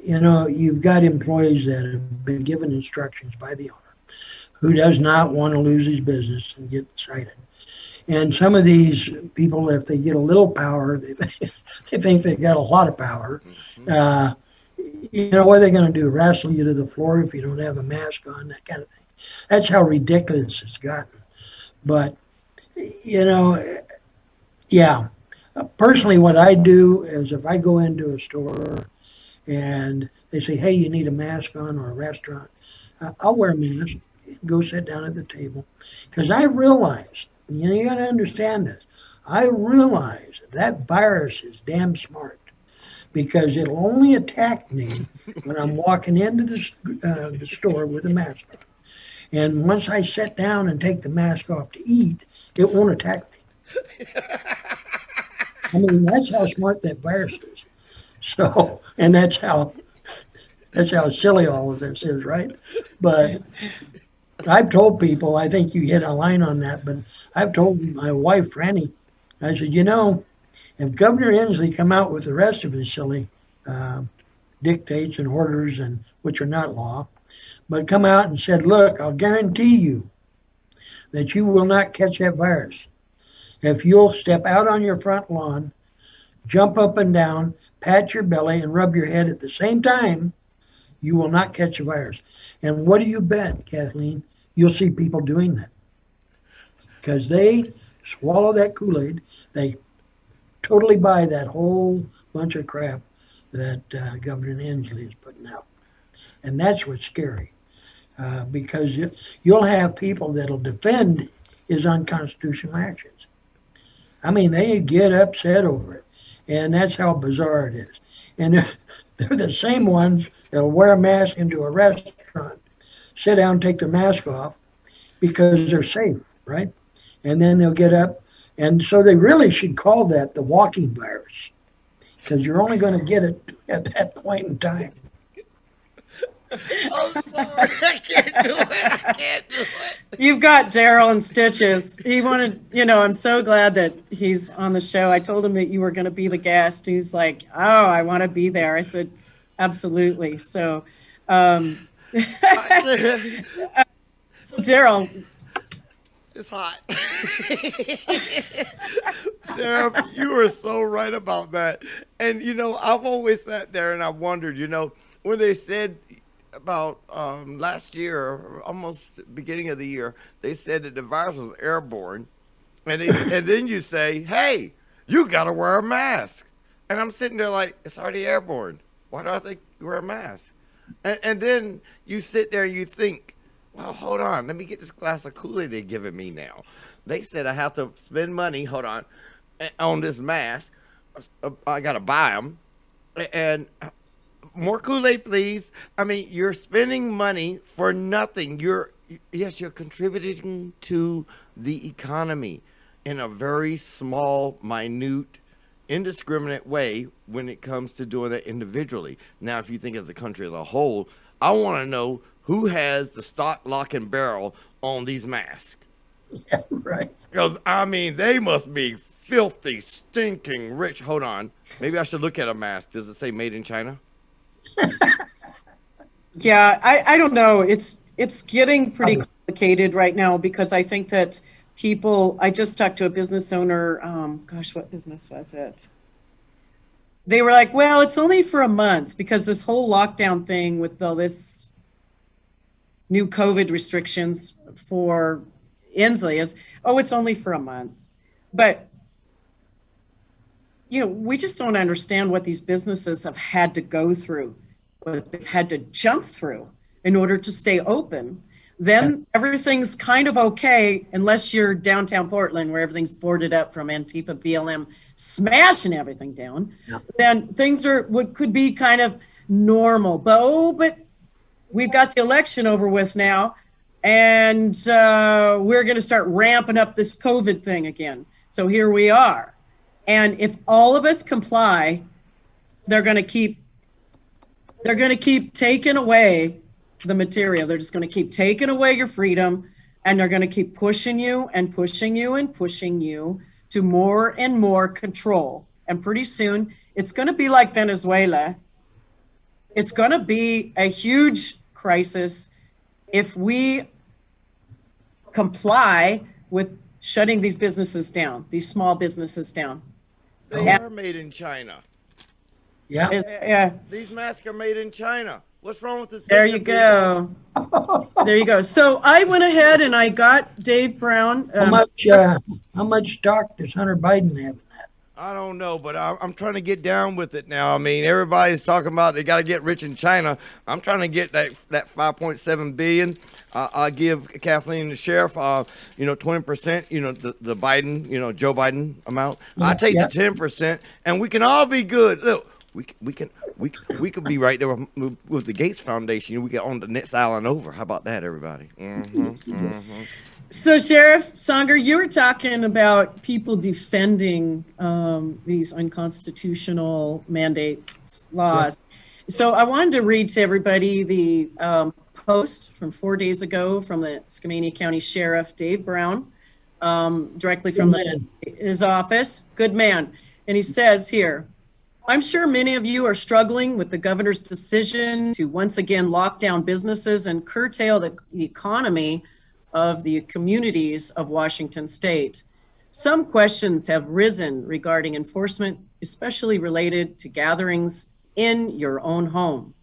You've got employees that have been given instructions by the owner who does not want to lose his business and get cited. And some of these people, if they get a little power, they think they got a lot of power. What are they going to do? Wrestle you to the floor if you don't have a mask on, that kind of thing. That's how ridiculous it's gotten. But, yeah. Personally, what I do is if I go into a store and they say, hey, you need a mask on, or a restaurant, I'll wear a mask and go sit down at the table. Because I realize, you got to understand this, I realize that virus is damn smart. Because it'll only attack me when I'm walking into the store with a mask on. And once I sit down and take the mask off to eat, it won't attack me. I mean, that's how smart that virus is. So, and that's how silly all of this is, right? But I've told people, I think you hit a line on that, but I've told my wife, Franny, I said, if Governor Inslee come out with the rest of his silly dictates and orders, and which are not law, but come out and said, look, I'll guarantee you that you will not catch that virus. If you'll step out on your front lawn, jump up and down, pat your belly, and rub your head at the same time, you will not catch a virus. And what do you bet, Kathleen? You'll see people doing that. Because they swallow that Kool-Aid. They totally buy that whole bunch of crap that Governor Inslee is putting out. And that's what's scary. Because you'll have people that'll defend his unconstitutional actions. I mean, they get upset over it. And that's how bizarre it is. And they're the same ones that'll wear a mask into a restaurant, sit down, take their mask off because they're safe, right? And then they'll get up. And so they really should call that the walking virus, because you're only going to get it at that point in time. I'm sorry. I can't do it. You've got Daryl in stitches. He wanted, I'm so glad that he's on the show. I told him that you were going to be the guest. He's like, oh, I want to be there. I said, absolutely. So, so Daryl, It's hot. Sheriff, you are so right about that. And I've always sat there and I wondered, when they said about last year, almost beginning of the year, they said that the virus was airborne, and then you say, "Hey, you gotta wear a mask," and I'm sitting there like, it's already airborne. Why do I think you wear a mask? And then you sit there and you think, well, hold on, let me get this glass of Kool-Aid they're giving me now. They said I have to spend money, hold on this mask. I got to buy them. And more Kool-Aid, please. I mean, you're spending money for nothing. Yes, you're contributing to the economy in a very small, minute, indiscriminate way when it comes to doing that individually. Now, if you think as a country as a whole, I want to know who has the stock, lock, and barrel on these masks. Yeah, right. Because, I mean, they must be filthy, stinking rich. Hold on. Maybe I should look at a mask. Does it say made in China? Yeah, I don't know. It's getting pretty complicated right now because I think that I just talked to a business owner. Gosh, what business was it? They were like, well, it's only for a month because this whole lockdown thing with all this new COVID restrictions for Inslee is, it's only for a month. But, we just don't understand what these businesses have had to go through, what they've had to jump through in order to stay open. Then everything's kind of okay unless you're downtown Portland where everything's boarded up from Antifa, BLM smashing everything down. Yeah. Then things could be kind of normal. But we've got the election over with now, and we're going to start ramping up this COVID thing again. So here we are. And if all of us comply, they're going to keep taking away the material. They're just going to keep taking away your freedom, and they're going to keep pushing you and pushing you and pushing you to more and more control. And pretty soon it's going to be like Venezuela. It's going to be a huge crisis if we comply with shutting these businesses down, these small businesses down. They are made in China. Yeah. Yeah. These masks are made in China. What's wrong with this? There you go. There you go. So I went ahead and I got Dave Brown. How much stock does Hunter Biden have in that? I don't know, but I'm trying to get down with it now. I mean, everybody's talking about they got to get rich in China. I'm trying to get that 5.7 billion. I give Kathleen and the sheriff, 20%. The Biden, Joe Biden amount. I take the 10%, and we can all be good. Look. We could be right there with the Gates Foundation. We get on the next island over. How about that, everybody? So, Sheriff Songer, you were talking about people defending these unconstitutional mandates, laws. Yeah. So I wanted to read to everybody the post from 4 days ago from the Skamania County Sheriff, Dave Brown, directly from his office. Good man. And he says here, I'm sure many of you are struggling with the governor's decision to once again lock down businesses and curtail the economy of the communities of Washington state. Some questions have risen regarding enforcement, especially related to gatherings in your own home.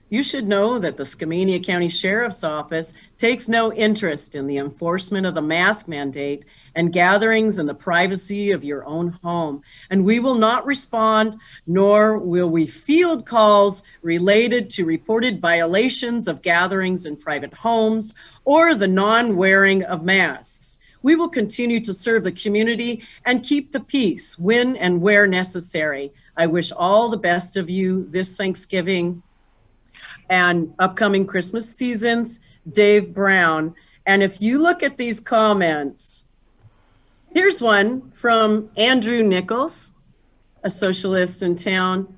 You should know that the Skamania County Sheriff's Office takes no interest in the enforcement of the mask mandate and gatherings in the privacy of your own home. And we will not respond, nor will we field calls related to reported violations of gatherings in private homes or the non-wearing of masks. We will continue to serve the community and keep the peace when and where necessary. I wish all the best of you this Thanksgiving and upcoming Christmas seasons, Dave Brown. And if you look at these comments, here's one from Andrew Nichols, a socialist in town.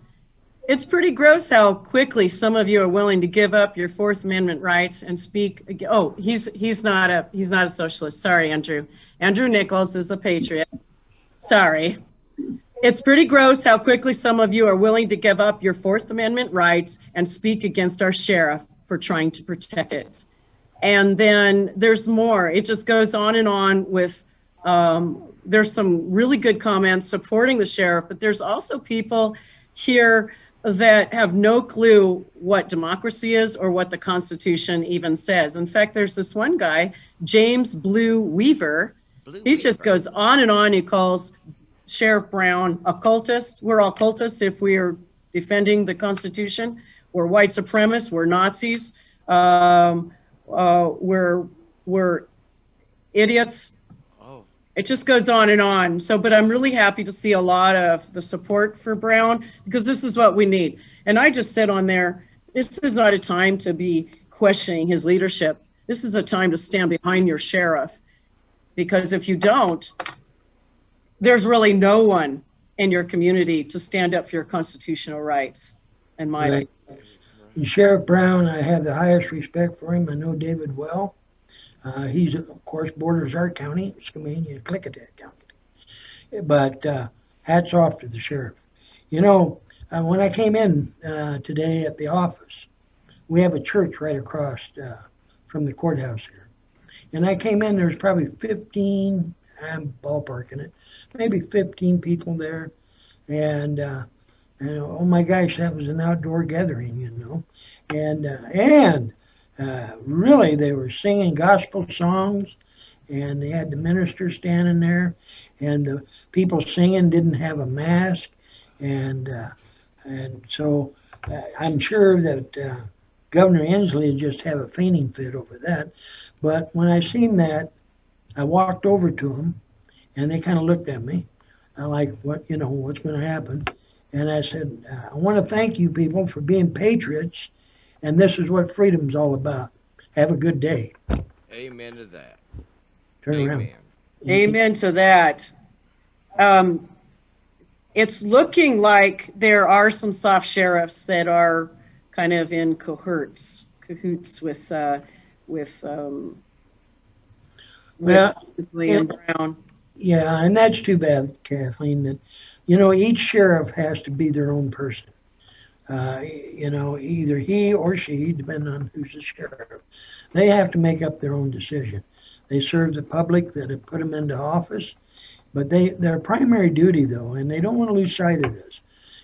It's pretty gross how quickly some of you are willing to give up your Fourth Amendment rights and speak. Oh, he's not a socialist. Sorry, Andrew. Andrew Nichols is a patriot. Sorry. It's pretty gross how quickly some of you are willing to give up your Fourth Amendment rights and speak against our sheriff for trying to protect it. And then there's more. It just goes on and on with, there's some really good comments supporting the sheriff, but there's also people here that have no clue what democracy is or what the Constitution even says. In fact, there's this one guy, James Blue Weaver. He just goes on and on. He calls Sheriff Brown a cultist. We're all cultists if we are defending the Constitution. We're white supremacists. We're Nazis. We're idiots. Oh, It just goes on and on. So, but I'm really happy to see a lot of the support for Brown because this is what we need. And I just said on there, this is not a time to be questioning his leadership. This is a time to stand behind your sheriff, because if you don't, there's really no one in your community to stand up for your constitutional rights. In my Right. And Sheriff Brown, I have the highest respect for him. I know David well. He's, of course, borders our county, Skamania, Klickitat County. But hats off to the sheriff. You know, when I came in today at the office, we have a church right across from the courthouse here. And I came in, there's probably 15, I'm ballparking it, maybe 15 people there. And oh my gosh, that was an outdoor gathering, you know. And really, they were singing gospel songs, and they had the minister standing there, and the people singing didn't have a mask, and so I'm sure that Governor Inslee would just have a fainting fit over that. But when I seen that, I walked over to them, and they kind of looked at me, like, what, you know, what's going to happen? And I said, I want to thank you people for being patriots, and this is what freedom's all about. Have a good day. amen to that. Turn around. Amen. Amen to that. It's looking like there are some soft sheriffs that are kind of in cahoots with Well, Inslee and Brown. Yeah, and that's too bad, Kathleen, that, you know, each sheriff has to be their own person. You know, either he or she, depending on who's the sheriff, they have to make up their own decision. They serve the public that have put them into office, but their primary duty, though, and they don't want to lose sight of this,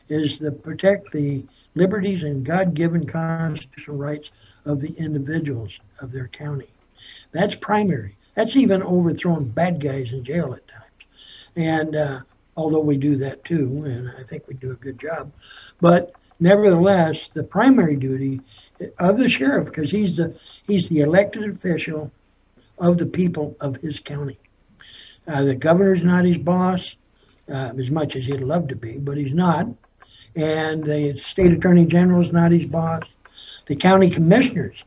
is to protect the liberties and God-given constitutional rights of the individuals of their county. That's primary. That's even overthrowing bad guys in jail at times. And although we do that too, and I think we do a good job, but nevertheless, the primary duty of the sheriff, because he's the elected official of the people of his county. The governor's not his boss, as much as he'd love to be, but he's not. And the state attorney general is not his boss. The county commissioners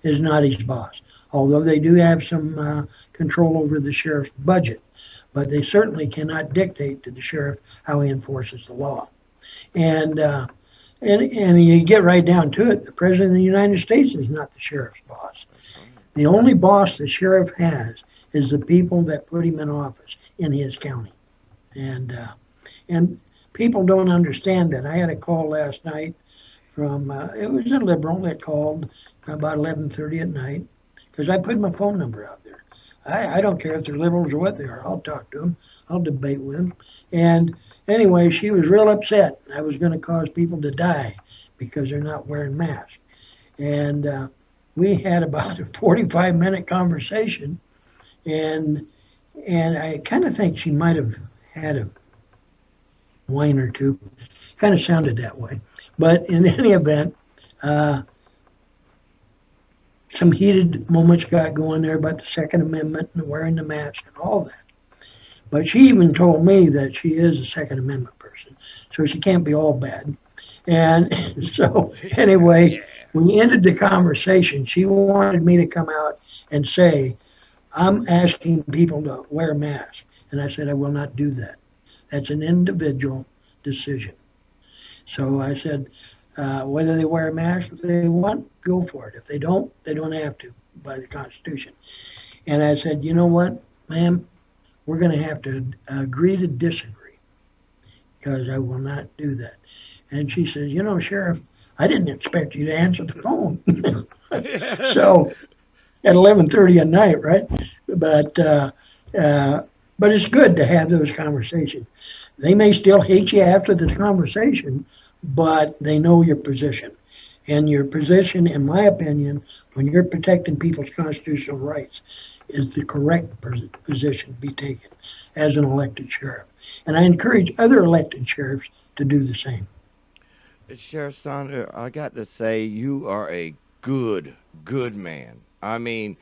is not his boss, although they do have some control over the sheriff's budget. But they certainly cannot dictate to the sheriff how he enforces the law. And you get right down to it, the president of the United States is not the sheriff's boss. The only boss the sheriff has is the people that put him in office in his county. And people don't understand that. I had a call last night from, it was a liberal that called about 11:30 at night, because I put my phone number out there. I don't care if they're liberals or what they are. I'll talk to them. I'll debate with them. And anyway, she was real upset. I was going to cause people to die because they're not wearing masks. And we had about a 45-minute conversation, and I kind of think she might have had a wine or two. Kind of sounded that way. But in any event, some heated moments got going there about the Second Amendment and wearing the mask and all that. But she even told me that she is a Second Amendment person, so she can't be all bad. And so anyway, when we ended the conversation, she wanted me to come out and say, I'm asking people to wear masks. And I said, I will not do that. That's an individual decision. So I said, whether they wear a mask, if they want, go for it. If they don't have to by the Constitution. And I said, you know what, ma'am, we're going to have to agree to disagree, because I will not do that. And she says, you know, Sheriff, I didn't expect you to answer the phone. So at 11:30 at night, right? But but it's good to have those conversations. They may still hate you after the conversation, but they know your position. And your position, in my opinion, when you're protecting people's constitutional rights, is the correct position to be taken as an elected sheriff. And I encourage other elected sheriffs to do the same. Sheriff Saunders, I got to say, you are a good man. I mean,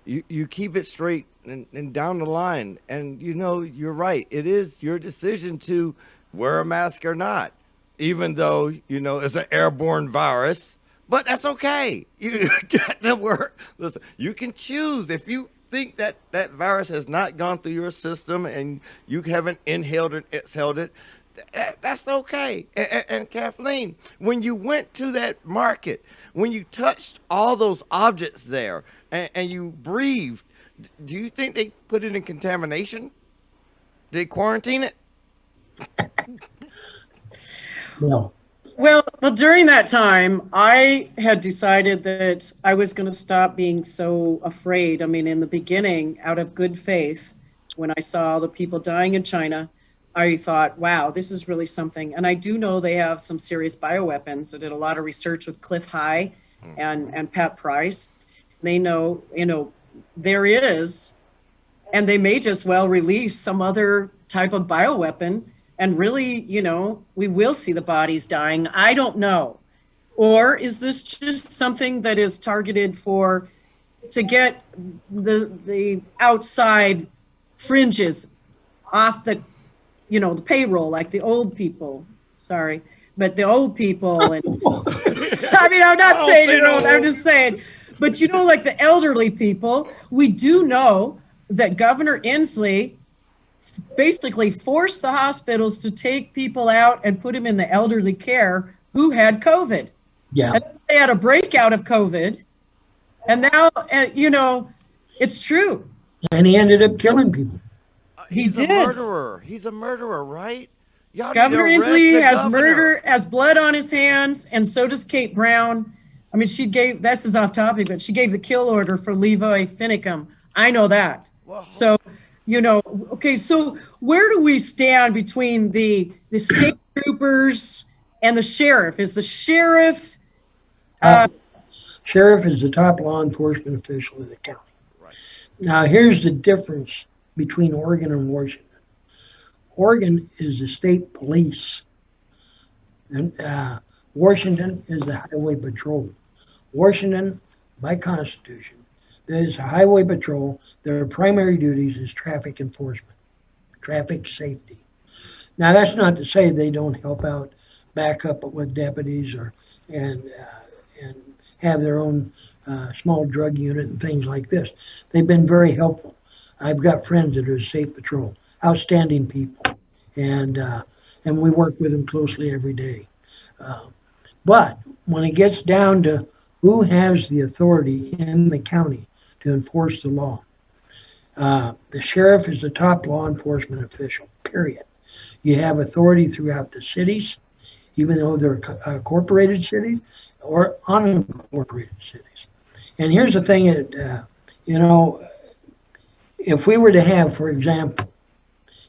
you keep it straight and down the line. And, you're right. It is your decision to wear a mask or not, even though, it's an airborne virus. But that's okay. You got to work. Listen, you can choose if you think that that virus has not gone through your system and you haven't inhaled it, exhaled it. That's okay. And Kathleen, when you went to that market, when you touched all those objects there and you breathed, do you think they put it in contamination? Did they quarantine it? No. Well, during that time, I had decided that I was going to stop being so afraid. I mean, in the beginning, out of good faith, when I saw the people dying in China, I thought, wow, this is really something. And I do know they have some serious bioweapons. I did a lot of research with Cliff High and Pat Price. They know, there is, and they may just well release some other type of bioweapon. And really, we will see the bodies dying. I don't know. Or is this just something that is targeted to get the outside fringes off the payroll, like the old people? Sorry, but the old people. And I mean, I'm not saying you're old. I'm just saying. But like the elderly people, we do know that Governor Inslee basically forced the hospitals to take people out and put them in the elderly care who had COVID. Yeah. And they had a breakout of COVID. And now, it's true. And he ended up killing people. He's did. a murderer. He's a murderer, right? Y'all Governor need to arrest Inslee the has governor. has blood on his hands, and so does Kate Brown. I mean, this is off topic, but she gave the kill order for Levi Finicum. I know that. Well, So, okay, so where do we stand between the state troopers and the sheriff? Is the sheriff... Sheriff is the top law enforcement official of the county. Right. Now, here's the difference between Oregon and Washington. Oregon is the state police, and Washington is the highway patrol. Washington, by Constitution, there is a highway patrol. Their primary duties is traffic enforcement, traffic safety. Now, that's not to say they don't help out, back up with deputies and have their own small drug unit and things like this. They've been very helpful. I've got friends that are Safe Patrol, outstanding people, and we work with them closely every day. But when it gets down to who has the authority in the county to enforce the law, the sheriff is the top law enforcement official, period. You have authority throughout the cities, even though they're corporated cities or unincorporated cities. And here's the thing that, if we were to have, for example,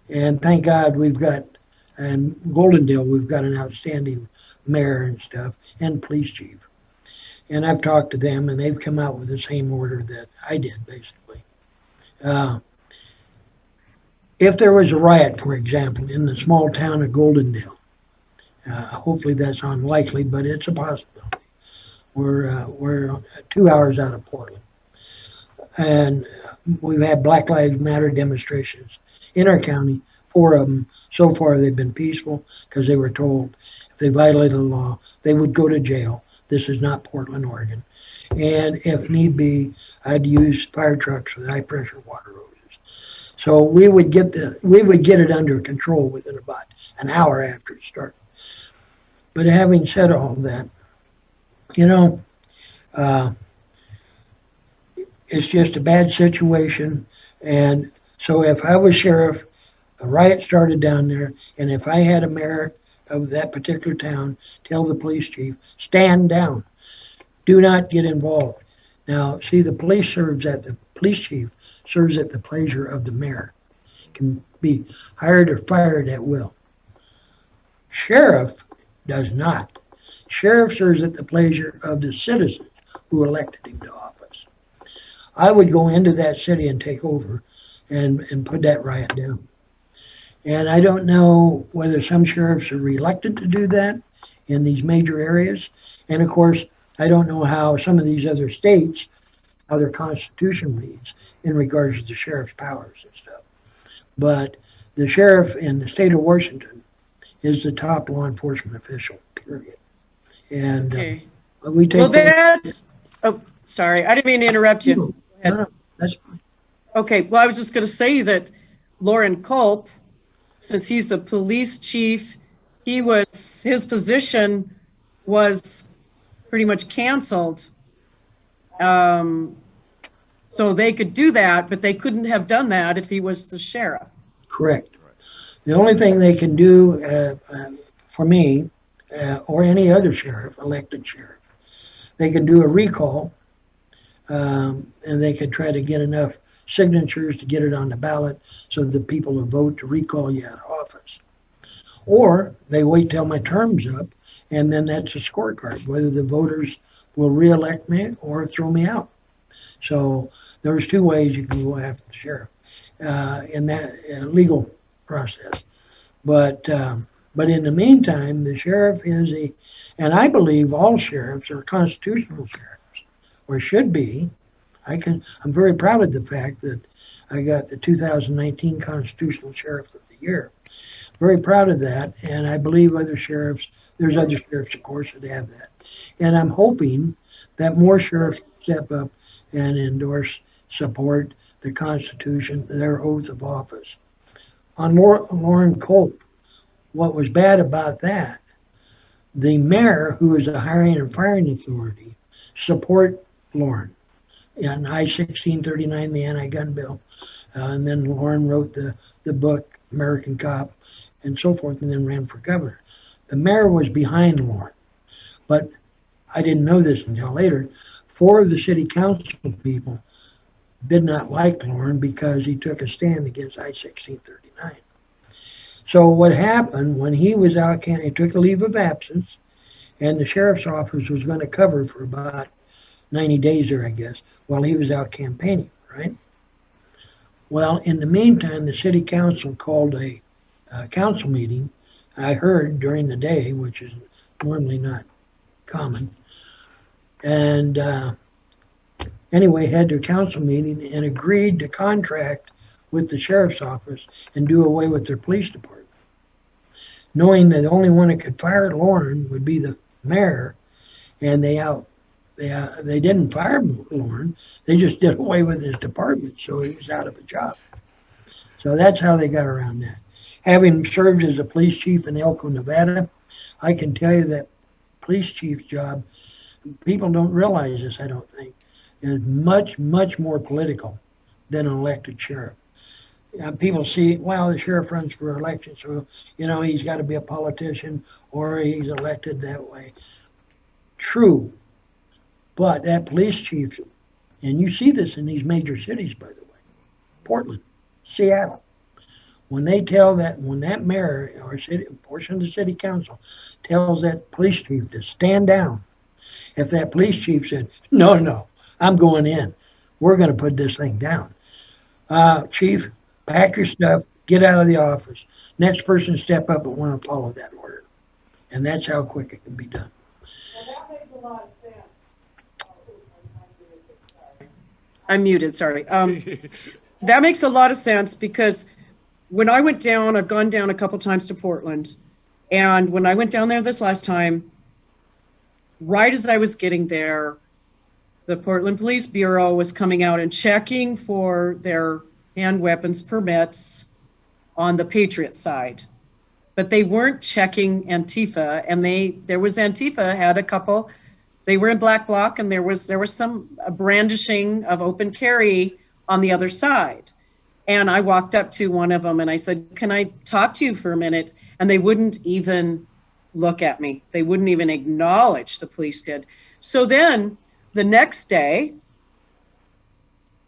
and thank God we've got, in Goldendale, we've got an outstanding mayor and stuff, and police chief. And I've talked to them, and they've come out with the same order that I did, basically. If there was a riot, for example, in the small town of Goldendale, hopefully that's unlikely, but it's a possibility. We're 2 hours out of Portland. And we've had Black Lives Matter demonstrations in our county, 4 of them. So far, they've been peaceful because they were told if they violated the law, they would go to jail. This is not Portland, Oregon. And if need be, I'd use fire trucks with high pressure water hoses. So we would get it under control within about an hour after it started. But having said all that, it's just a bad situation. And so if I was sheriff, a riot started down there, and if I had a mayor of that particular town, tell the police chief, stand down. Do not get involved. Now, see, the police chief serves at the pleasure of the mayor, can be hired or fired at will. Sheriff does not. Sheriff serves at the pleasure of the citizens who elected him to office. I would go into that city and take over and put that riot down. And I don't know whether some sheriffs are reluctant to do that in these major areas. And of course, I don't know how some of these other states, how their constitution reads in regards to the sheriff's powers and stuff. But the sheriff in the state of Washington is the top law enforcement official, period. And Okay. we take Well, that's, oh, sorry, I didn't mean to interrupt you. Go ahead. No, that's fine. Okay, well, I was just going to say that Lauren Culp, since he's the police chief, his position was pretty much canceled. So they could do that, but they couldn't have done that if he was the sheriff. Correct. The only thing they can do for me or any other sheriff, elected sheriff, they can do a recall and they can try to get enough signatures to get it on the ballot so the people will vote to recall you out of office. Or they wait till my term's up and then that's a scorecard, whether the voters will reelect me or throw me out. So there's two ways you can go after the sheriff in that legal process. But in the meantime, the sheriff is and I believe all sheriffs are constitutional sheriffs, or should be. I'm very proud of the fact that I got the 2019 Constitutional Sheriff of the Year. Very proud of that, and I believe there's other sheriffs, of course, that have that. And I'm hoping that more sheriffs step up and support the Constitution, their oath of office. On Lauren Culp, what was bad about that, the mayor, who is a hiring and firing authority, support Lauren. In I-1639, the anti-gun bill, and then Lauren wrote the book, American Cop, and so forth, and then ran for governor. The mayor was behind Lauren, but I didn't know this until later. 4 of the city council people did not like Lauren because he took a stand against I-1639. So what happened when he was out, he took a leave of absence, and the sheriff's office was going to cover for about 90 days there, I guess, while he was out campaigning, right? Well, in the meantime, the city council called a council meeting, I heard during the day, which is normally not common. And anyway, had their council meeting and agreed to contract with the sheriff's office and do away with their police department, knowing that the only one that could fire Lauren would be the mayor, and they didn't fire Lauren, they just did away with his department, so he was out of a job. So that's how they got around that. Having served as a police chief in Elko, Nevada, I can tell you that police chief's job, people don't realize this, I don't think, is much, much more political than an elected sheriff. People see, well, the sheriff runs for election, so, he's got to be a politician or he's elected that way. True. But that police chief, and you see this in these major cities, by the way, Portland, Seattle, when that mayor or portion of the city council tells that police chief to stand down, if that police chief said, no, I'm going in, we're going to put this thing down. Chief, pack your stuff, get out of the office. Next person step up and want to follow that order. And that's how quick it can be done. Well, that makes a lot of sense. I'm muted, sorry. That makes a lot of sense because when I went down, I've gone down a couple times to Portland. And when I went down there this last time, right as I was getting there, the Portland Police Bureau was coming out and checking for their hand weapons permits on the Patriot side. But they weren't checking Antifa, and there was Antifa had a couple. They were in black bloc, and there was some brandishing of open carry on the other side. And I walked up to one of them and I said, "Can I talk to you for a minute?" And they wouldn't even look at me. They wouldn't even acknowledge, the police did. So then the next day,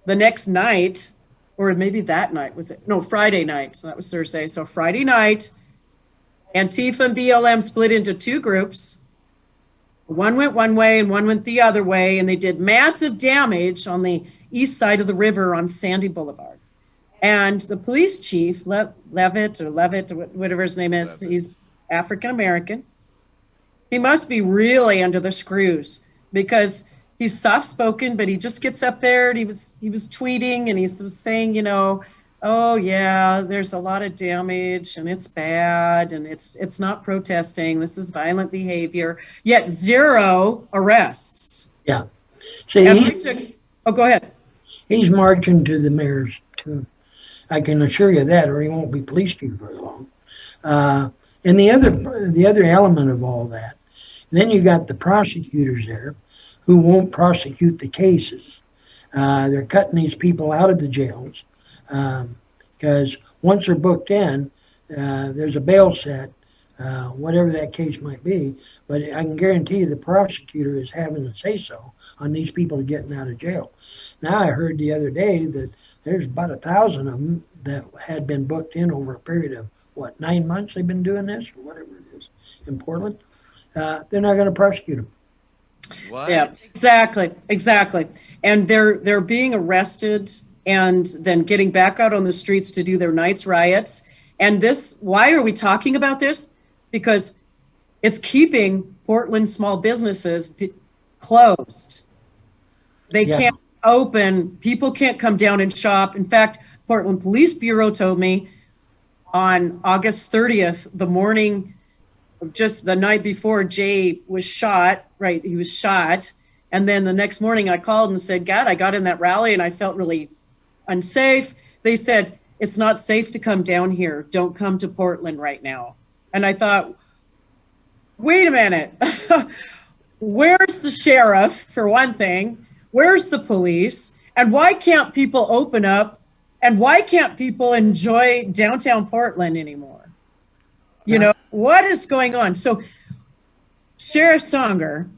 the next night, or maybe that night, was it? No, Friday night. So that was Thursday. So Friday night, Antifa and BLM split into two groups. One went one way and one went the other way, and they did massive damage on the east side of the river on Sandy Boulevard. And the police chief, Levitt, or whatever his name is, he's African American. He must be really under the screws because he's soft spoken, but he just gets up there and he was tweeting and he was saying, oh yeah, there's a lot of damage and it's bad and it's not protesting. This is violent behavior. Yet 0 arrests. Yeah. See, go ahead. he's marching to the mayor's tune. I can assure you that, or he won't be police chief very long. And the other element of all that, then you got the prosecutors there who won't prosecute the cases. They're cutting these people out of the jails because once they're booked in, there's a bail set, whatever that case might be. But I can guarantee you the prosecutor is having a say-so on these people getting out of jail. Now I heard the other day that there's about 1,000 of them that had been booked in over a period of, 9 months they've been doing this, or whatever it is, in Portland. They're not going to prosecute them. What? Yeah, exactly. And they're being arrested and then getting back out on the streets to do their night's riots. And why are we talking about this? Because it's keeping Portland small businesses closed. They can't open. People can't come down and shop. In fact, Portland Police Bureau told me on August 30th, the morning, just the night before Jay was shot, right? He was shot. And then the next morning I called and said, God, I got in that rally and I felt really unsafe. They said, it's not safe to come down here. Don't come to Portland right now. And I thought, wait a minute. Where's the sheriff, for one thing? Where's the police? And why can't people open up? And why can't people enjoy downtown Portland anymore? What is going on? So, Sheriff Songer,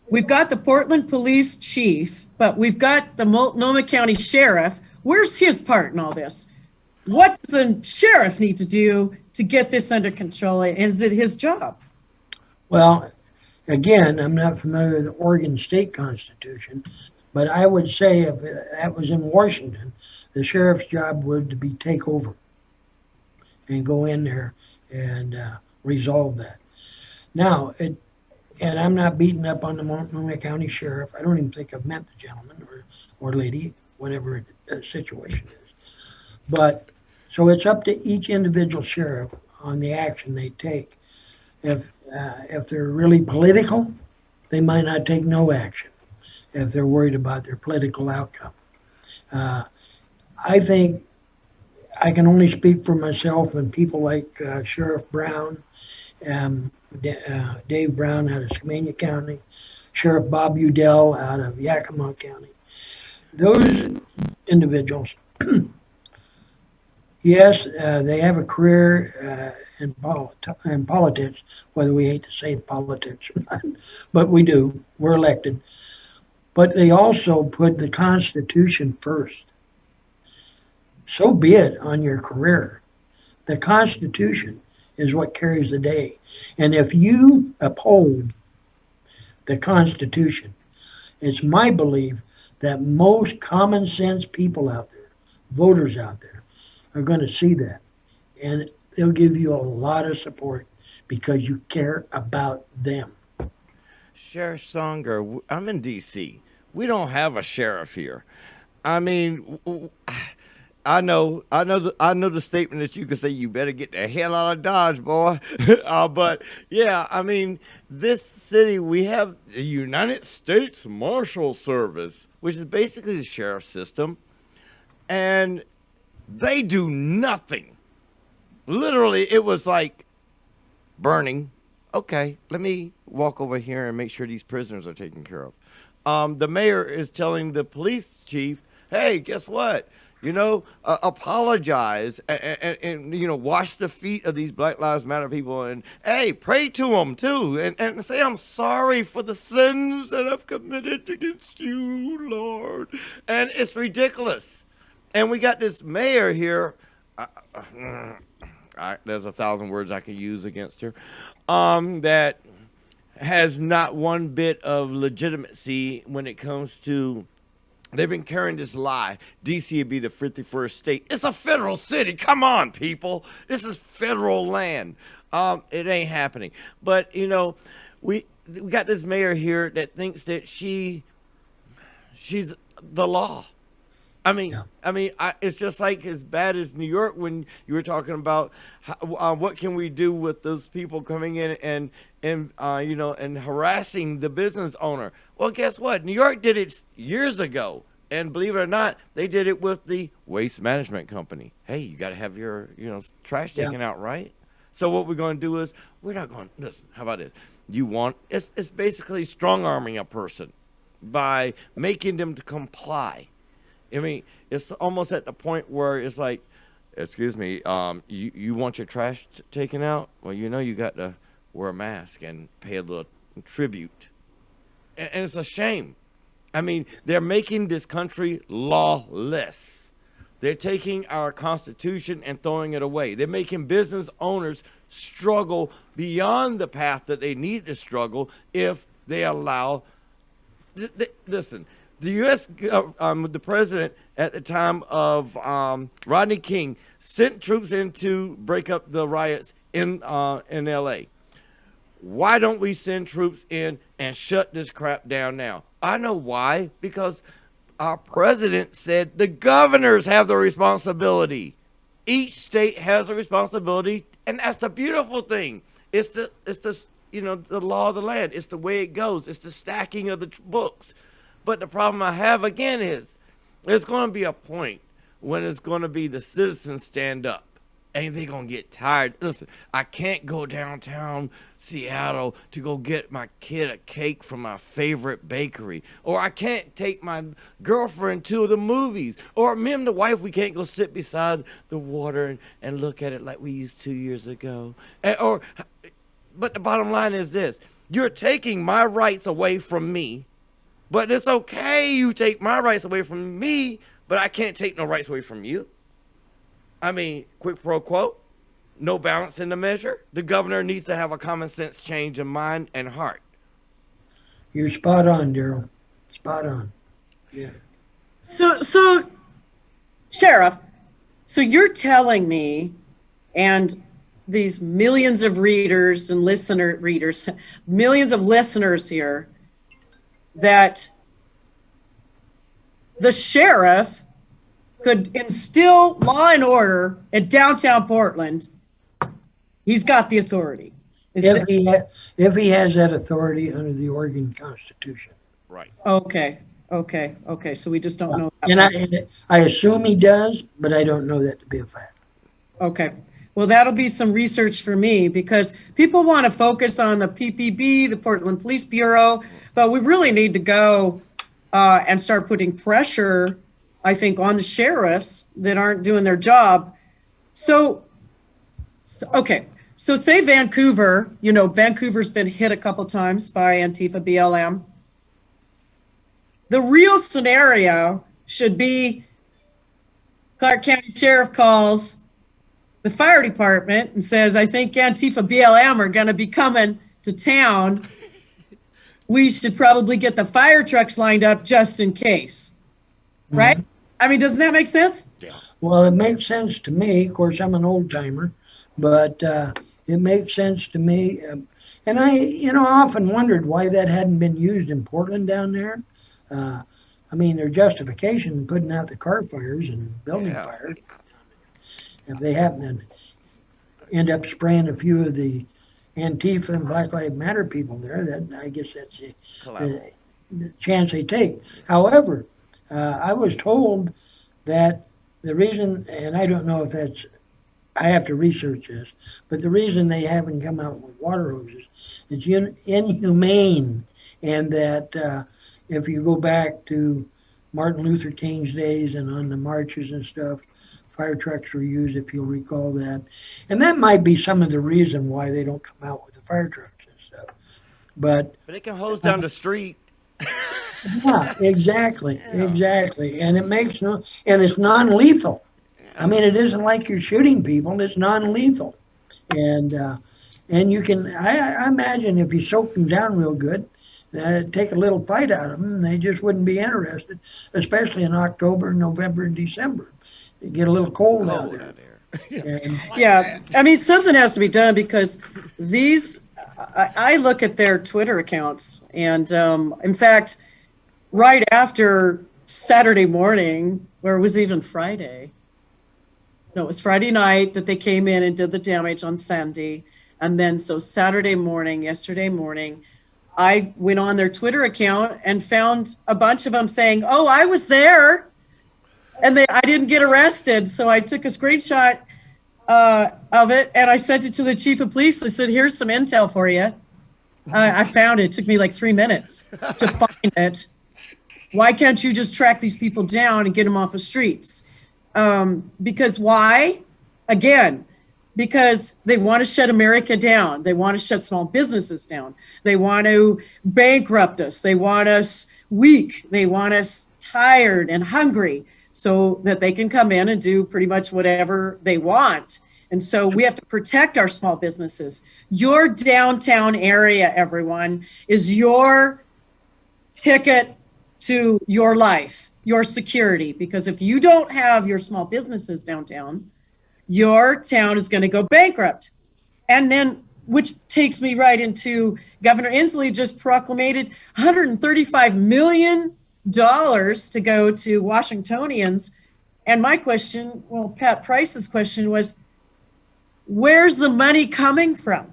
we've got the Portland Police Chief, but we've got the Multnomah County Sheriff. Where's his part in all this? What does the sheriff need to do to get this under control? Is it his job? Well, again, I'm not familiar with the Oregon State Constitution, but I would say if that was in Washington, the sheriff's job would be take over and go in there and resolve that. Now, and I'm not beating up on the Multnomah County Sheriff. I don't even think I've met the gentleman or lady, whatever the situation is. But so it's up to each individual sheriff on the action they take. If they're really political, they might not take no action if they're worried about their political outcome. I think I can only speak for myself and people like Sheriff Brown, Dave Brown out of Skamania County, Sheriff Bob Udell out of Yakima County. Those individuals, yes, they have a career in politics, whether we hate to say politics or not, but we do. We're elected. But they also put the Constitution first. So be it on your career. The Constitution is what carries the day. And if you uphold the Constitution, it's my belief that most common sense people out there, voters out there, are going to see that. And they'll give you a lot of support because you care about them. Sheriff Songer, I'm in D.C. We don't have a sheriff here. I mean, I know the statement that you can say, you better get the hell out of Dodge, boy. But yeah, I mean, this city, we have the United States Marshal Service, which is basically the sheriff system, and they do nothing. Literally, it was like burning. Okay, let me walk over here and make sure these prisoners are taken care of. The mayor is telling the police chief, hey, guess what? apologize and wash the feet of these Black Lives Matter people, and hey, pray to them too, and say, I'm sorry for the sins that I've committed against you, Lord. And it's ridiculous. And we got this mayor here. There's 1,000 words I can use against her, that has not one bit of legitimacy when it comes to. They've been carrying this lie. D.C. would be the 51st state. It's a federal city. Come on, people. This is federal land. It ain't happening. But we got this mayor here that thinks that she's the law. It's just like as bad as New York when you were talking about what can we do with those people coming in and harassing the business owner. Well, guess what? New York did it years ago, and believe it or not, they did it with the waste management company. Hey, you got to have your trash taken out, right? So what we're going to do is we're not going. Listen, how about this? It's basically strong arming a person by making them to comply. I mean, it's almost at the point where it's like, excuse me, you want your trash taken out? Well, you got to wear a mask and pay a little tribute. And it's a shame. I mean, they're making this country lawless. They're taking our Constitution and throwing it away. They're making business owners struggle beyond the path that they need to struggle if they allow. Listen. The U.S. The president at the time of Rodney King sent troops in to break up the riots in L.A. Why don't we send troops in and shut this crap down now? I know why. Because our president said the governors have the responsibility. Each state has a responsibility, and that's the beautiful thing. It's the law of the land. It's the way it goes. It's the stacking of the books. But the problem I have, again, is there's going to be a point when it's going to be the citizens stand up. And they're going to get tired. Listen, I can't go downtown Seattle to go get my kid a cake from my favorite bakery. Or I can't take my girlfriend to the movies. Or me and the wife, we can't go sit beside the water and look at it like we used 2 years ago. But the bottom line is this. You're taking my rights away from me. But it's okay you take my rights away from me, but I can't take no rights away from you. I mean, quid pro quo, no balance in the measure. The governor needs to have a common sense change in mind and heart. You're spot on, Daryl. Spot on. Yeah. So, Sheriff, so you're telling me, and these millions of readers and millions of listeners here, that the sheriff could instill law and order in downtown Portland. He's got the authority. If he has that authority under the Oregon Constitution. Right. Okay. So we just don't know that. And I assume he does, but I don't know that to be a fact. Okay. Well, that'll be some research for me, because people want to focus on the PPB, the Portland Police Bureau, but we really need to go and start putting pressure, I think, on the sheriffs that aren't doing their job. So say Vancouver, Vancouver's been hit a couple times by Antifa BLM. The real scenario should be Clark County Sheriff calls the fire department and says, I think Antifa BLM are going to be coming to town. We should probably get the fire trucks lined up just in case. Right? I mean, doesn't that make sense? Yeah. Well, it makes sense to me. Of course, I'm an old timer, but it makes sense to me. And I often wondered why that hadn't been used in Portland down there. Their justification in putting out the car fires and building fires. If they happen to end up spraying a few of the Antifa and Black Lives Matter people there, then I guess that's the chance they take. However, I was told that the reason, and I don't know if I have to research this, but the reason they haven't come out with water hoses is inhumane, and that if you go back to Martin Luther King's days and on the marches and stuff. Fire trucks were used, if you'll recall that. And that might be some of the reason why they don't come out with the fire trucks and stuff. But it can hose down the street. yeah, exactly, Yeah. exactly. And it makes no, and it's non-lethal. I mean, it isn't like you're shooting people, it's non-lethal. And you can, I imagine if you soak them down real good, take a little fight out of them, they just wouldn't be interested, especially in October, November, and December. It get a little cold out Cold there. out there. And Yeah, I mean, something has to be done because I look at their Twitter accounts, and in fact, right after Saturday morning, or it was even Friday. No, it was Friday night that they came in and did the damage on Sandy. And then so Saturday morning, yesterday morning, I went on their Twitter account and found a bunch of them saying, "Oh, I was there," and I didn't get arrested. So I took a screenshot of it and I sent it to the chief of police. I said, "Here's some intel for you." I found it. It took me like 3 minutes to find it. Why can't you just track these people down and get them off the streets? Because why? Again, because they want to shut America down. They want to shut small businesses down. They want to bankrupt us. They want us weak. They want us tired and hungry so that they can come in and do pretty much whatever they want. And so we have to protect our small businesses. Your downtown area, everyone, is your ticket to your life, your security. Because if you don't have your small businesses downtown, your town is going to go bankrupt. And then, which takes me right into Governor Inslee just proclamated $135 million to go to Washingtonians. And my question, well, Pat Price's question was, where's the money coming from?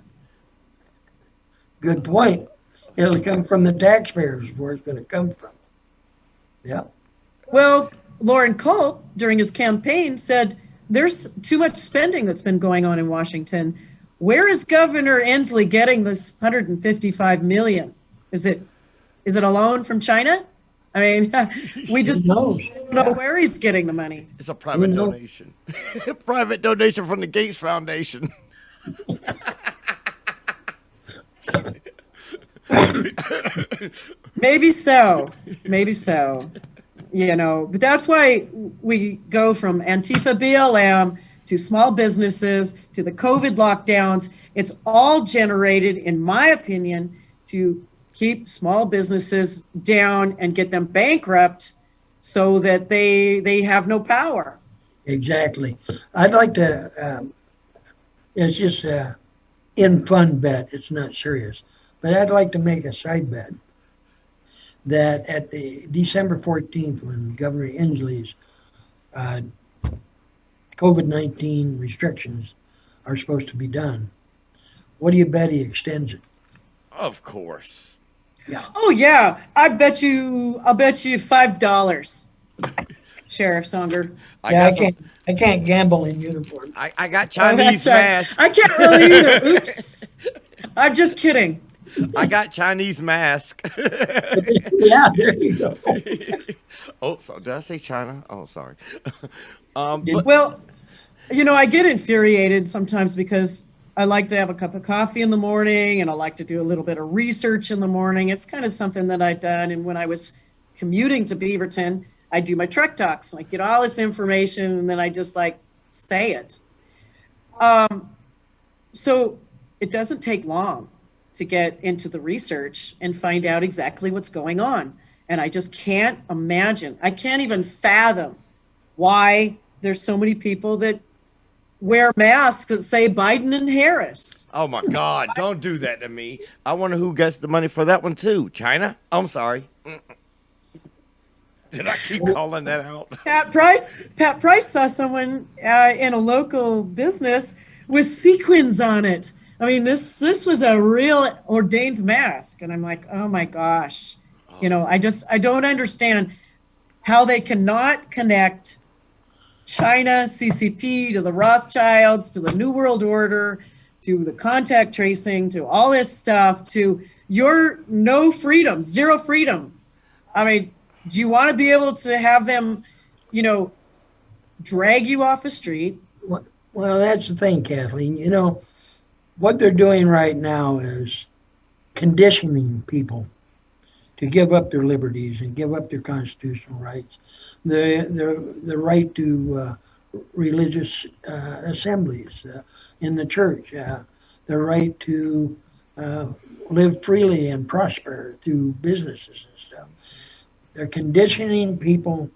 good point. It'll come from the taxpayers, where it's going to come from. Yeah. Well, Lauren Culp, during his campaign, said there's too much spending that's been going on in Washington. Where is Governor Inslee getting this $155 million? Is it a loan from China? I mean, we just Who knows? don't know where he's getting the money. It's a private knows? donation. Private donation from the Gates Foundation. Maybe so. Maybe so. You know, but that's why we go from Antifa BLM to small businesses to the COVID lockdowns. It's all generated, in my opinion, to keep small businesses down and get them bankrupt so that they have no power. Exactly. I'd like to, it's just a in fun bet. It's not serious. But I'd like to make a side bet that at the December 14th, when Governor Inslee's COVID-19 restrictions are supposed to be done, what do you bet he extends it? Of course. Oh yeah, I'll bet you $5, Sheriff Songer. I can't gamble in uniform. I got Oh, Chinese that's right. mask. I can't really either. Oops. I'm just kidding. I got Chinese mask. Yeah, there you go. Oh, so did I say China? Oh, sorry. Did- Well, you know, I get infuriated sometimes because I like to have a cup of coffee in the morning and I like to do a little bit of research in the morning. It's kind of something that I've done. And when I was commuting to Beaverton, I do my truck talks and I get all this information and then I just like say it. So it doesn't take long to get into the research and find out exactly what's going on. And I just can't imagine, I can't even fathom why there's so many people that wear masks that say Biden and Harris. Oh my God! Don't do that to me. I wonder who gets the money for that one too. China? I'm sorry. Did I keep calling that out? Pat Price saw someone in a local business with sequins on it. I mean, this was a real ordained mask, and I'm like, oh my gosh, you know, I don't understand how they cannot connect China, CCP, to the Rothschilds, to the New World Order, to the contact tracing, to all this stuff, to your no freedom, zero freedom. I mean, Do you want to be able to have them, drag you off a street? Well, that's the thing, Kathleen. What they're doing right now is conditioning people to give up their liberties and give up their constitutional rights, the right to religious assemblies in the church, the right to live freely and prosper through businesses and stuff. They're conditioning people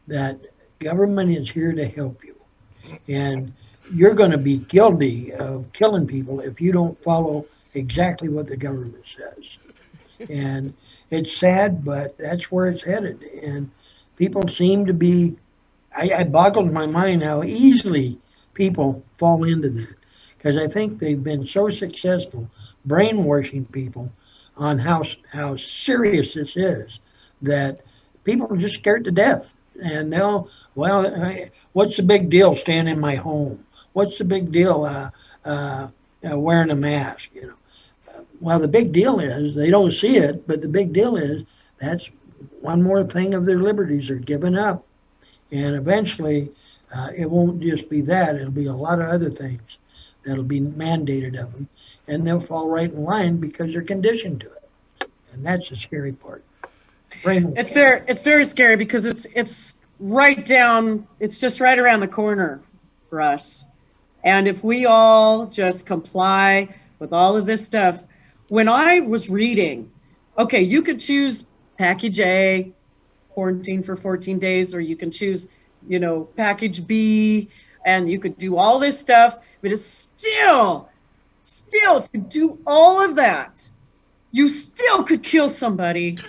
that government is here to help you. And you're going to be guilty of killing people if you don't follow exactly what the government says. And it's sad, but that's where it's headed. And people seem to be, I boggles my mind how easily people fall into that. Because I think they've been so successful brainwashing people on how serious this is that people are just scared to death. And what's the big deal staying in my home? What's the big deal wearing a mask? Well, the big deal is they don't see it, but the big deal is that's one more thing of their liberties are given up. And eventually, it won't just be that. It'll be a lot of other things that'll be mandated of them. And they'll fall right in line because they're conditioned to it. And that's the scary part. It's very scary because it's right down, it's just right around the corner for us. And if we all just comply with all of this stuff, when I was reading, okay, you could choose package A, quarantine for 14 days, or you can choose, package B, and you could do all this stuff, but it's still, if you do all of that, you still could kill somebody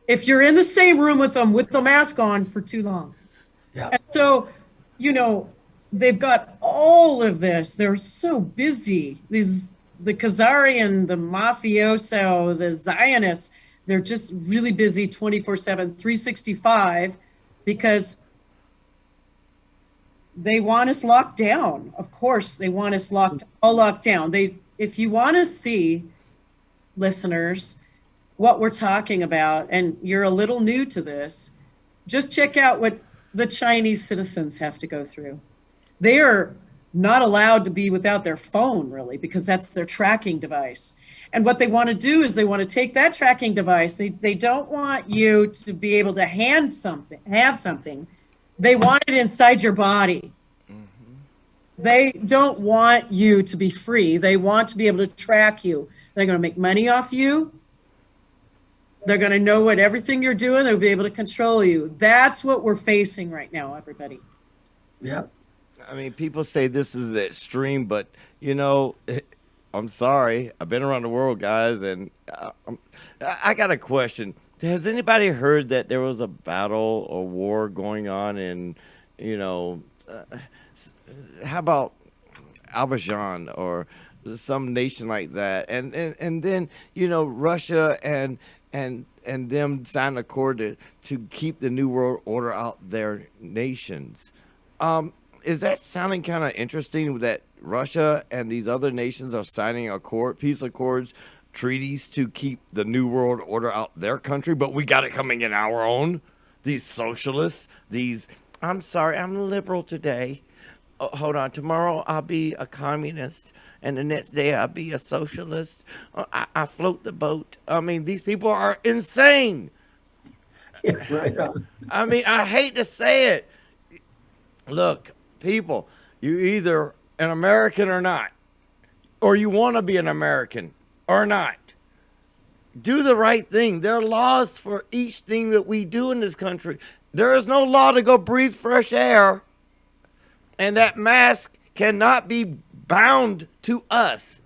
if you're in the same room with them with the mask on for too long. Yeah. And so, they've got all of this. They're so busy. The Khazarian, the mafioso, the Zionists, they're just really busy 24/7, 365 because they want us locked down. Of course, they want us all locked down. If you want to see, listeners, what we're talking about, and you're a little new to this, just check out what the Chinese citizens have to go through. They are not allowed to be without their phone, really, because that's their tracking device. And what they want to do is they want to take that tracking device. They don't want you to be able to have something. They want it inside your body. They don't want you to be free. They want to be able to track you. They're going to make money off you. They're going to know what everything you're doing. They'll be able to control you. That's what we're facing right now, everybody. Yeah. I mean, people say this is the extreme, but I'm sorry. I've been around the world, guys, and I got a question. Has anybody heard that there was a battle or war going on in, how about Azerbaijan or some nation like that, and then Russia and them sign a accord to keep the New World Order out their nations. Is that sounding kind of interesting that Russia and these other nations are signing peace accords, treaties to keep the New World Order out their country, but we got it coming in our own? These socialists, I'm sorry, I'm liberal today. Oh, hold on, tomorrow I'll be a communist, and the next day I'll be a socialist. I float the boat. I mean, these people are insane. Yeah, right on. I mean, I hate to say it. Look, people, you either an American or not, or you want to be an American or not. Do the right thing. There are laws for each thing that we do in this country. There is no law to go breathe fresh air, and that mask cannot be bound to us.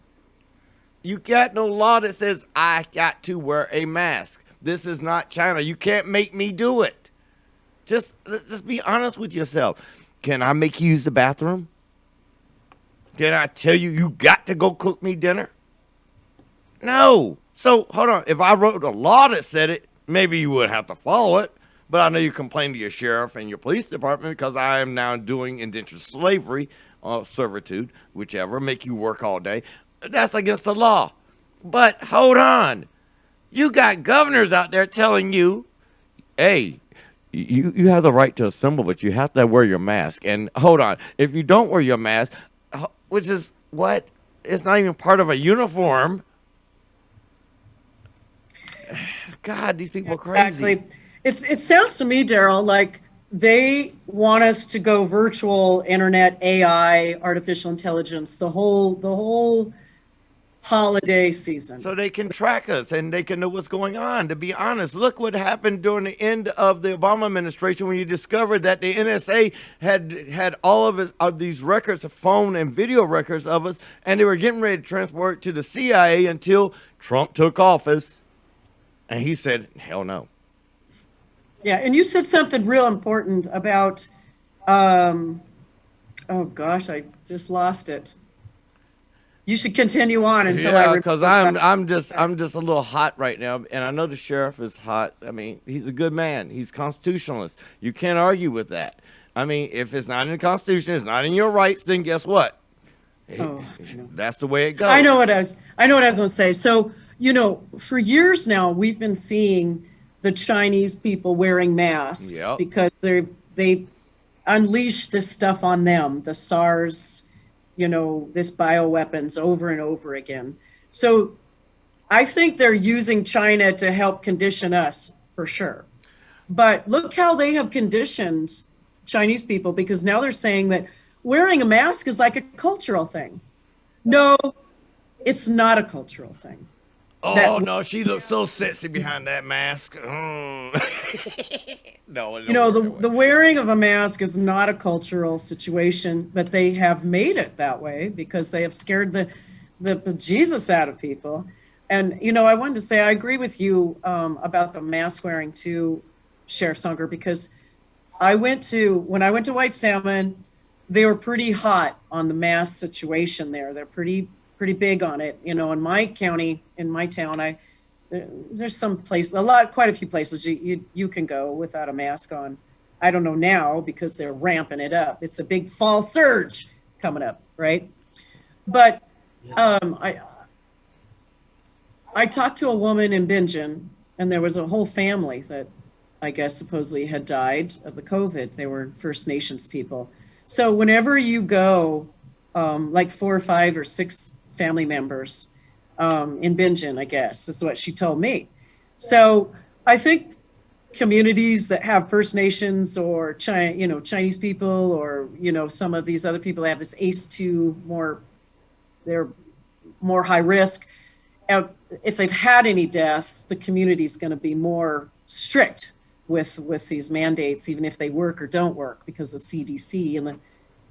You got no law that says I got to wear a mask. This is not China. You can't make me do it. Just be honest with yourself. Can I make you use the bathroom? Can I tell you got to go cook me dinner? No. So, hold on. If I wrote a law that said it, maybe you would have to follow it. But I know you complain to your sheriff and your police department because I am now doing indentured slavery or servitude, whichever, make you work all day. That's against the law. But hold on. You got governors out there telling you hey, you have the right to assemble, but you have to wear your mask. And hold on, if you don't wear your mask, which is what? It's not even part of a uniform. God, these people are crazy. Exactly. It sounds to me, Daryl, like they want us to go virtual, internet, AI, artificial intelligence, the whole holiday season. So they can track us and they can know what's going on. To be honest, look what happened during the end of the Obama administration when you discovered that the NSA had all of these records, phone and video records of us, and they were getting ready to transport to the CIA until Trump took office, and he said, "Hell no." Yeah, and you said something real important about, oh gosh, I just lost it. You should continue on until I Yeah, remember. because I'm just a little hot right now, and I know the sheriff is hot. I mean, he's a good man. He's constitutionalist. You can't argue with that. I mean, if it's not in the Constitution, it's not in your rights. Then guess what? Oh, That's the way it goes. I know what I was going to say. So, for years now, we've been seeing the Chinese people wearing masks Yep. because they unleash this stuff on them, the SARS, this bioweapons over and over again. So I think they're using China to help condition us for sure. But look how they have conditioned Chinese people, because now they're saying that wearing a mask is like a cultural thing. No, it's not a cultural thing. Oh no, she looks so sexy behind that mask. No, The wearing of a mask is not a cultural situation, but they have made it that way because they have scared the Jesus out of people. And I wanted to say I agree with you about the mask wearing too, Sheriff Songer, because when I went to White Salmon, they were pretty hot on the mask situation there. They're pretty big on it. In my county, in my town, there's some place, quite a few places you can go without a mask on. I don't know now because they're ramping it up. It's a big fall surge coming up, right? But I talked to a woman in Bingen, and there was a whole family that I guess supposedly had died of the COVID. They were First Nations people. So whenever you go, like 4 or 5 or 6 family members in Bingen, I guess, is what she told me. So I think communities that have First Nations or Chinese people, or some of these other people that have this ACE2 they're more high risk. If they've had any deaths, the community is going to be more strict with these mandates, even if they work or don't work, because the CDC and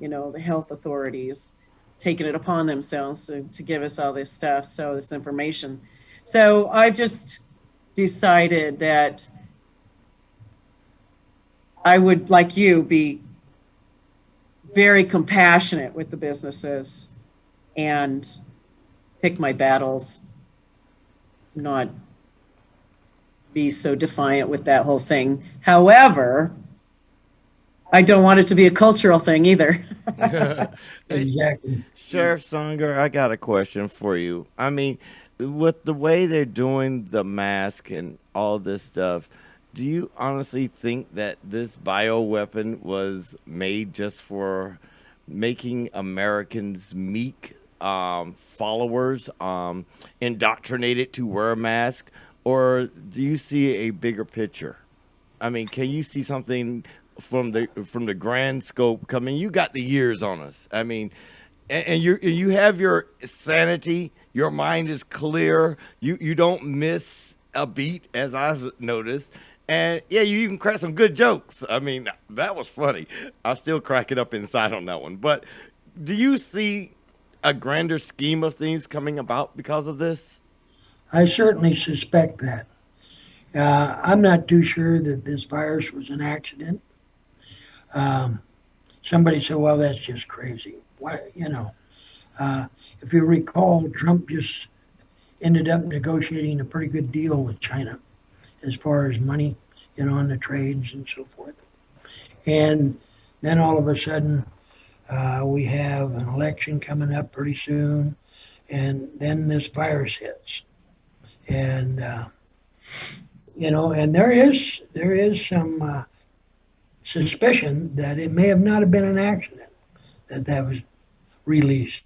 the health authorities taking it upon themselves to give us all this stuff, this information. So I've just decided that I would, like you, be very compassionate with the businesses and pick my battles, not be so defiant with that whole thing. However, I don't want it to be a cultural thing either. Exactly. Sheriff Songer, I got a question for you. I mean, with the way they're doing the mask and all this stuff, do you honestly think that this bioweapon was made just for making Americans meek followers, indoctrinated to wear a mask? Or do you see a bigger picture? I mean, can you see something from the grand scope coming? You got the years on us. I mean, and you have your sanity. Your mind is clear. You don't miss a beat, as I've noticed. And yeah, you even crack some good jokes. I mean, that was funny. I still crack it up inside on that one. But do you see a grander scheme of things coming about because of this? I certainly suspect that. I'm not too sure that this virus was an accident. Somebody said, well, that's just crazy. Why, if you recall, Trump just ended up negotiating a pretty good deal with China as far as money, on the trades and so forth. And then all of a sudden, we have an election coming up pretty soon, and then this virus hits. And, And there is some suspicion that it may have not have been an accident that was released.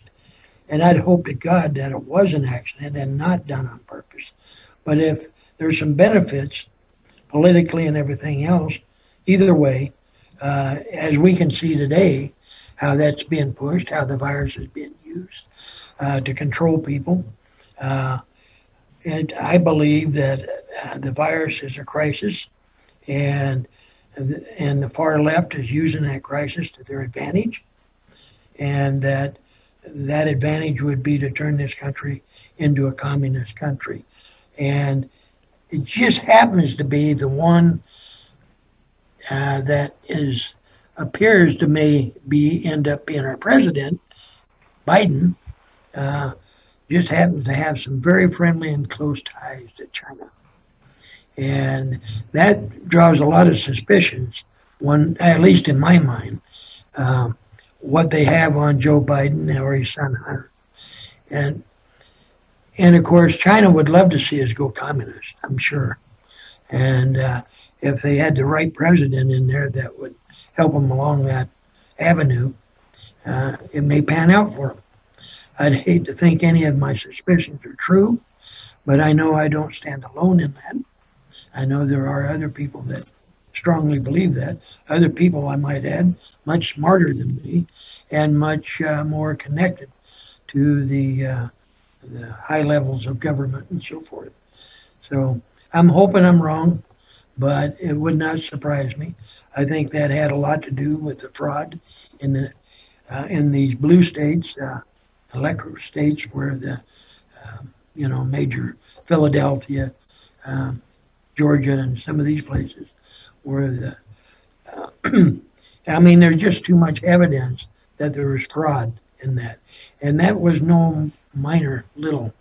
And I'd hope to God that it was an accident and not done on purpose. But if there's some benefits politically and everything else, either way, as we can see today, how that's being pushed, how the virus is being used to control people. Uh, and I believe that the virus is a crisis, and the far left is using that crisis to their advantage, and that advantage would be to turn this country into a communist country. And it just happens to be the one that appears to end up being our president, Biden, uh, just happens to have some very friendly and close ties to China. And that draws a lot of suspicions, one, at least in my mind, what they have on Joe Biden or his son Hunter. And and of course, China would love to see us go communist, I'm sure. And if they had the right president in there that would help them along that avenue, it may pan out for them. I'd hate to think any of my suspicions are true, but I know I don't stand alone in that. I know there are other people that strongly believe that. Other people, I might add, much smarter than me and much more connected to the high levels of government and so forth. So I'm hoping I'm wrong, but it would not surprise me. I think that had a lot to do with the fraud in these blue states, electoral states where the major Philadelphia, Georgia, and some of these places where I mean, there's just too much evidence that there was fraud in that, and that was no minor little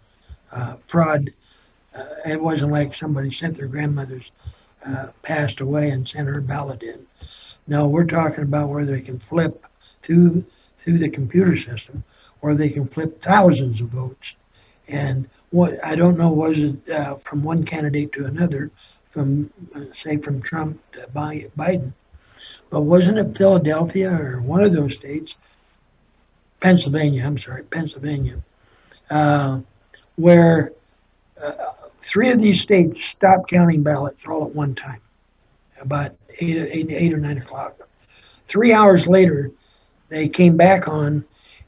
fraud. It wasn't like somebody sent their grandmother's passed away and sent her ballot in. No, we're talking about where they can flip through the computer system, or they can flip thousands of votes. And what I don't know, was it from one candidate to another, from say from Trump to Biden, but wasn't it Philadelphia or one of those states, Pennsylvania? I'm sorry, Pennsylvania, where three of these states stopped counting ballots all at one time, about 8 or 9 o'clock. 3 hours later, they came back on,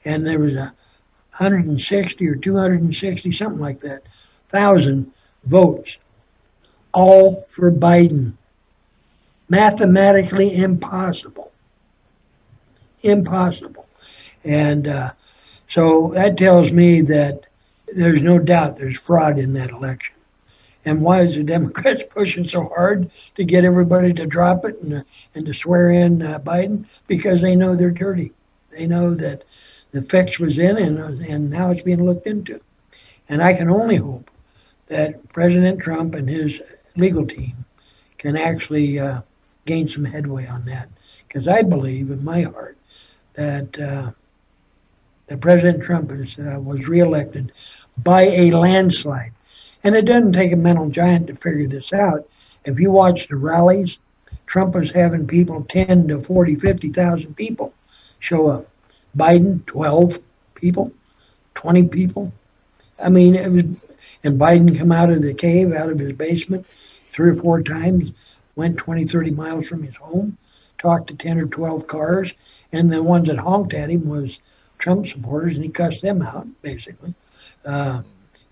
and there was 160 or 260, something like that, thousand votes, all for Biden. Mathematically impossible. Impossible. And so that tells me that there's no doubt there's fraud in that election. And why is the Democrats pushing so hard to get everybody to drop it and to swear in Biden? Because they know they're dirty. They know that the fix was in, and now it's being looked into. And I can only hope that President Trump and his legal team can actually gain some headway on that. Because I believe in my heart that President Trump was reelected by a landslide. And it doesn't take a mental giant to figure this out. If you watch the rallies, Trump was having people, 10 to 40, 50,000 people show up. Biden, 12 people, 20 people. I mean, and Biden come out of the cave, out of his basement 3 or 4 times, went 20, 30 miles from his home, talked to 10 or 12 cars, and the ones that honked at him was Trump supporters, and he cussed them out, basically.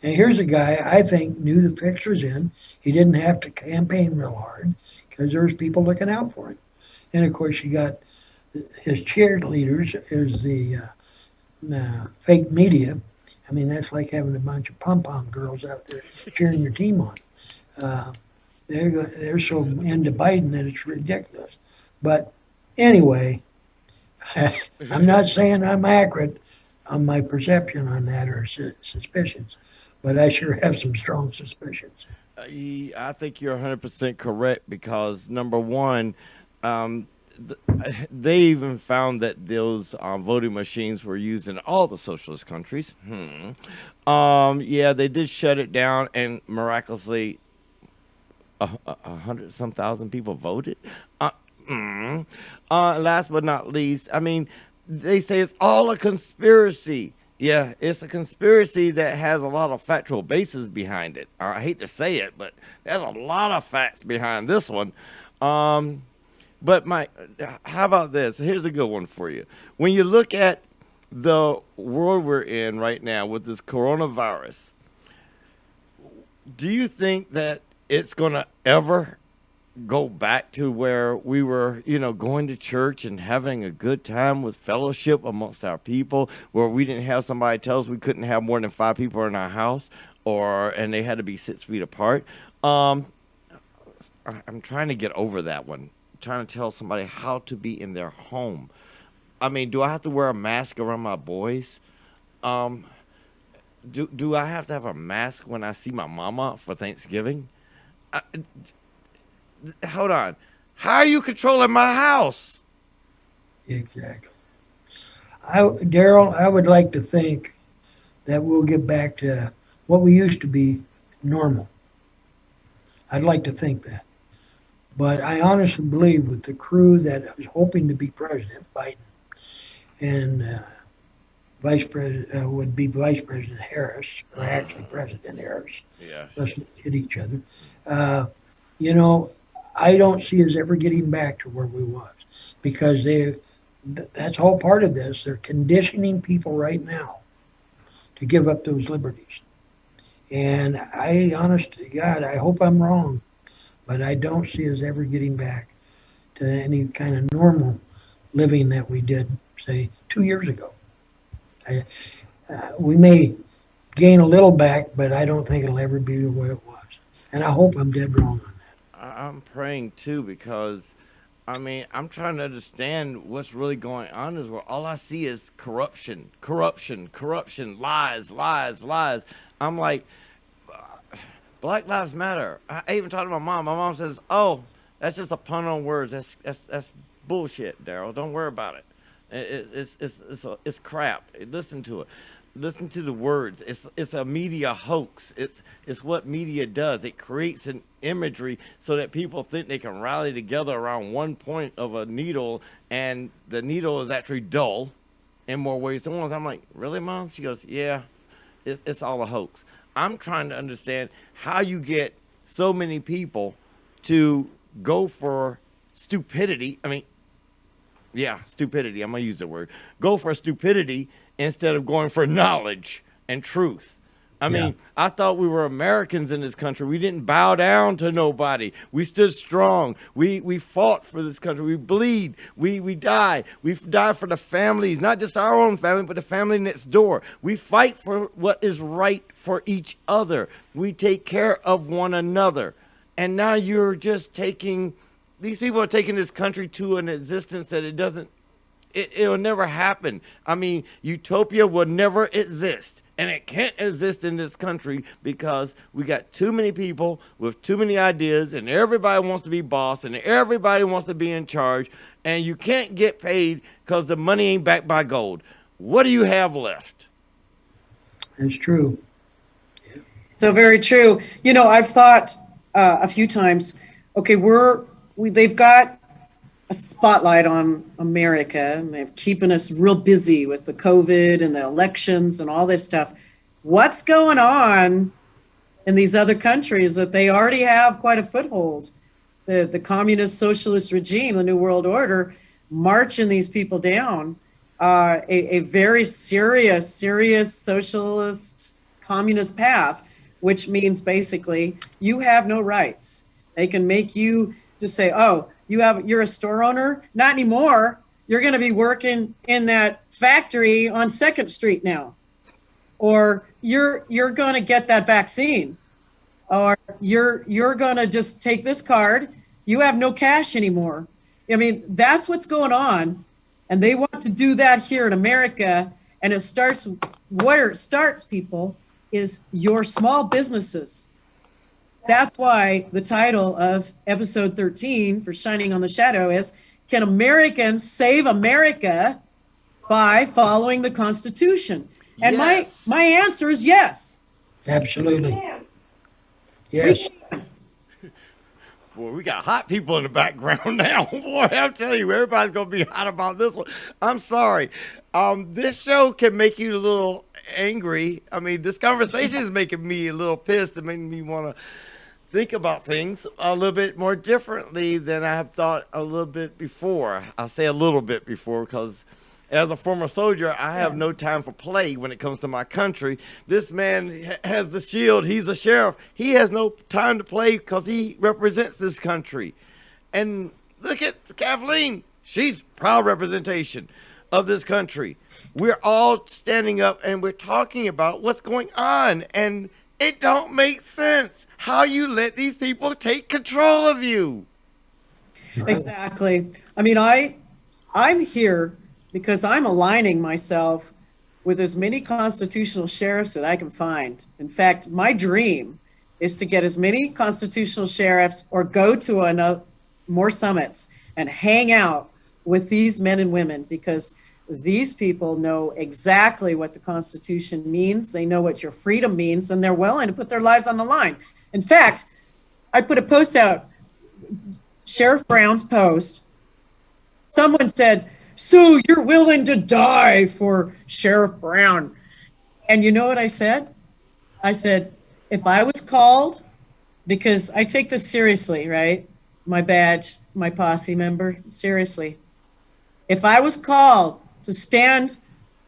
And here's a guy I think knew the fix was in. He didn't have to campaign real hard because there was people looking out for him. And of course, you got his cheerleaders is the fake media. I mean, that's like having a bunch of pom-pom girls out there cheering your team on. They're so into Biden that it's ridiculous. But anyway, I'm not saying I'm accurate on my perception on that or suspicions, but I sure have some strong suspicions. I think you're 100% correct because number one, they even found that those voting machines were used in all the socialist countries. Yeah, they did shut it down, and miraculously, a hundred some thousand people voted. Uh, mm. Last but not least, I mean, they say it's all a conspiracy. Yeah, it's a conspiracy that has a lot of factual basis behind it. I hate to say it, but there's a lot of facts behind this one. Um, but how about this? Here's a good one for you. When you look at the world we're in right now with this coronavirus, do you think that it's going to ever go back to where we were, going to church and having a good time with fellowship amongst our people, where we didn't have somebody tell us we couldn't have more than 5 people in our house, and they had to be 6 feet apart? I'm trying to get over that one. I'm trying to tell somebody how to be in their home. I mean, do I have to wear a mask around my boys? Um, do I have to have a mask when I see my mama for Thanksgiving? I, Hold on. How are you controlling my house? Exactly. Daryl, I would like to think that we'll get back to what we used to be normal. I'd like to think that. But I honestly believe with the crew that is hoping to be President Biden and Vice President would be Vice President Harris, or actually President Harris. Yeah. Let's not hit each other. You know, I don't see us ever getting back to where we was because that's all part of this. They're conditioning people right now to give up those liberties. And honest to God, I hope I'm wrong, but I don't see us ever getting back to any kind of normal living that we did, say, 2 years ago. We may gain a little back, but I don't think it'll ever be the way it was. And I hope I'm dead wrong on that. I'm praying too because, I mean, I'm trying to understand what's really going on is where all I see is corruption, lies, lies, lies. I'm like, Black Lives Matter. I even talked to my mom. My mom says, "Oh, that's just a pun on words. That's bullshit, Daryl. Don't worry about it. It's crap. Listen to it. Listen to the words. It's a media hoax. It's what media does. It creates an imagery so that people think they can rally together around one point of a needle, and the needle is actually dull in more ways than one. I'm like, really, Mom? She goes, yeah, it's all a hoax. I'm trying to understand how you get so many people to go for stupidity. I mean, yeah, stupidity. I'm going to use the word. Go for stupidity instead of going for knowledge and truth. I mean, I thought we were Americans in this country. We didn't bow down to nobody. We stood strong. We fought for this country. We bleed. We die. We die for the families, not just our own family, but the family next door. We fight for what is right for each other. We take care of one another. And now you're just these people are taking this country to an existence that it'll never happen. I mean, utopia will never exist. And it can't exist in this country because we got too many people with too many ideas, and everybody wants to be boss, and everybody wants to be in charge, and you can't get paid because the money ain't backed by gold. What do you have left? It's true. So very true. You know, I've thought a few times, okay, they've got a spotlight on America, and they're keeping us real busy with the COVID and the elections and all this stuff. What's going on in these other countries that they already have quite a foothold? The communist socialist regime, the New World Order, marching these people down. A very serious socialist communist path, which means basically you have no rights. They can make you just say, oh, you're a store owner? Not anymore. You're going to be working in that factory on 2nd Street now. Or you're going to get that vaccine. Or you're going to just take this card. You have no cash anymore. I mean, that's what's going on. And they want to do that here in America. And where it starts, people, is your small businesses. That's why the title of episode 13 for Shining on the Shadow is, Can Americans Save America by Following the Constitution? And Yes. my answer is yes. Absolutely. Man, Yes. Boy, we got hot people in the background now. Boy, I'm telling you, everybody's gonna be hot about this one. I'm sorry. This show can make you a little angry. I mean, this conversation is making me a little pissed and making me want to think about things a little bit more differently than I have thought a little bit before. I'll say a little bit before because as a former soldier, I have no time for play when it comes to my country. This man has the shield. He's a sheriff. He has no time to play because he represents this country. And look at Kathleen. She's proud representation of this country. We're all standing up and we're talking about what's going on. And it don't make sense how you let these people take control of you. Exactly. I mean, I'm here because I'm aligning myself with as many constitutional sheriffs that I can find. In fact, my dream is to get as many constitutional sheriffs or go to more summits and hang out with these men and women, because these people know exactly what the Constitution means. They know what your freedom means, and they're willing to put their lives on the line. In fact, I put a post out, Sheriff Brown's post. Someone said, "So you're willing to die for Sheriff Brown?" And you know what I said? I said, if I was called, because I take this seriously, right? My badge, my posse member, seriously. If I was called to stand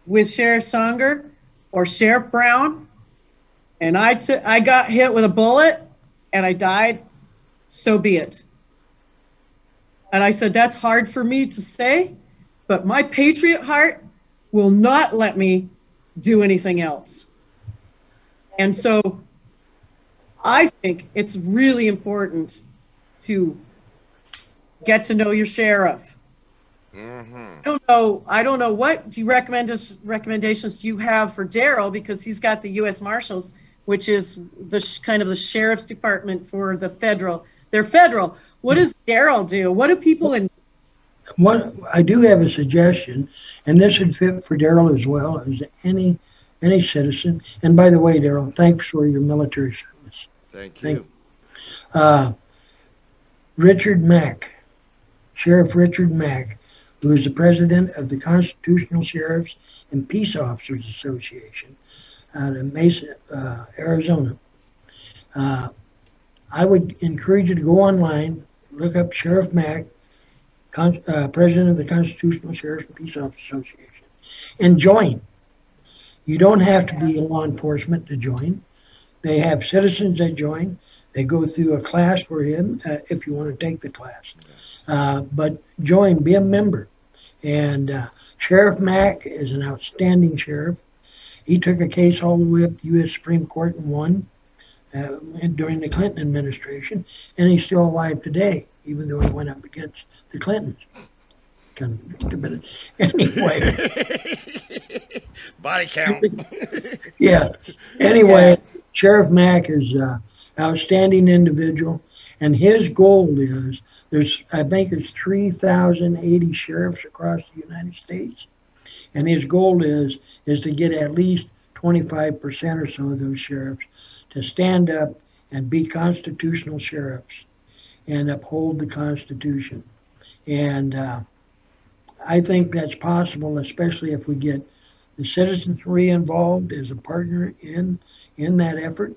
with Sheriff Songer or Sheriff Brown, and I got hit with a bullet and I died, so be it. And I said, that's hard for me to say, but my patriot heart will not let me do anything else. And so I think it's really important to get to know your sheriff. I don't know what do you recommendations do you have for Daryl, because he's got the U.S. Marshals, which is the kind of the sheriff's department for the federal. They're federal. What does Daryl do? What do people in? I do have a suggestion, and this would fit for Daryl as well as any citizen. And by the way, Daryl, thanks for your military service. Thank you. Richard Mack, Sheriff Richard Mack, who is the president of the Constitutional Sheriffs and Peace Officers Association out of Mesa, Arizona. I would encourage you to go online, look up Sheriff Mack, president of the Constitutional Sheriffs and Peace Officers Association, and join. You don't have to be in law enforcement to join. They have citizens that join. They go through a class for him if you want to take the class. But join, be a member. And Sheriff Mack is an outstanding sheriff. He took a case all the way up to U.S. Supreme Court and won during the Clinton administration. And he's still alive today, even though he went up against the Clintons. Anyway. Body count. Yeah. Anyway, Sheriff Mack is an outstanding individual. And his goal is, I think there's 3,080 sheriffs across the United States. And his goal is to get at least 25% or so of those sheriffs to stand up and be constitutional sheriffs and uphold the Constitution. And I think that's possible, especially if we get the citizenry involved as a partner in that effort.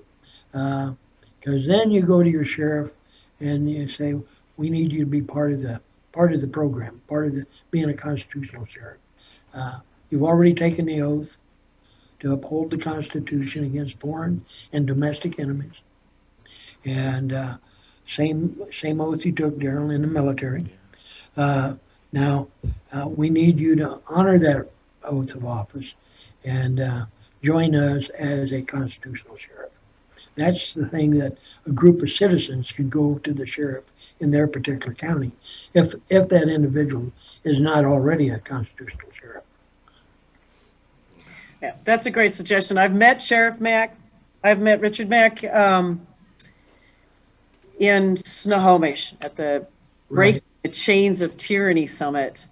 Because then you go to your sheriff and you say, we need you to be part of the program, being a constitutional sheriff. You've already taken the oath to uphold the Constitution against foreign and domestic enemies. And same oath you took, Daryl, in the military. Now, we need you to honor that oath of office and join us as a constitutional sheriff. That's the thing that a group of citizens can go to the sheriff in their particular county if that individual is not already a constitutional sheriff. Yeah, that's a great suggestion. I've met Sheriff Mack. I've met Richard Mack in Snohomish at the Break the Chains of Tyranny Summit.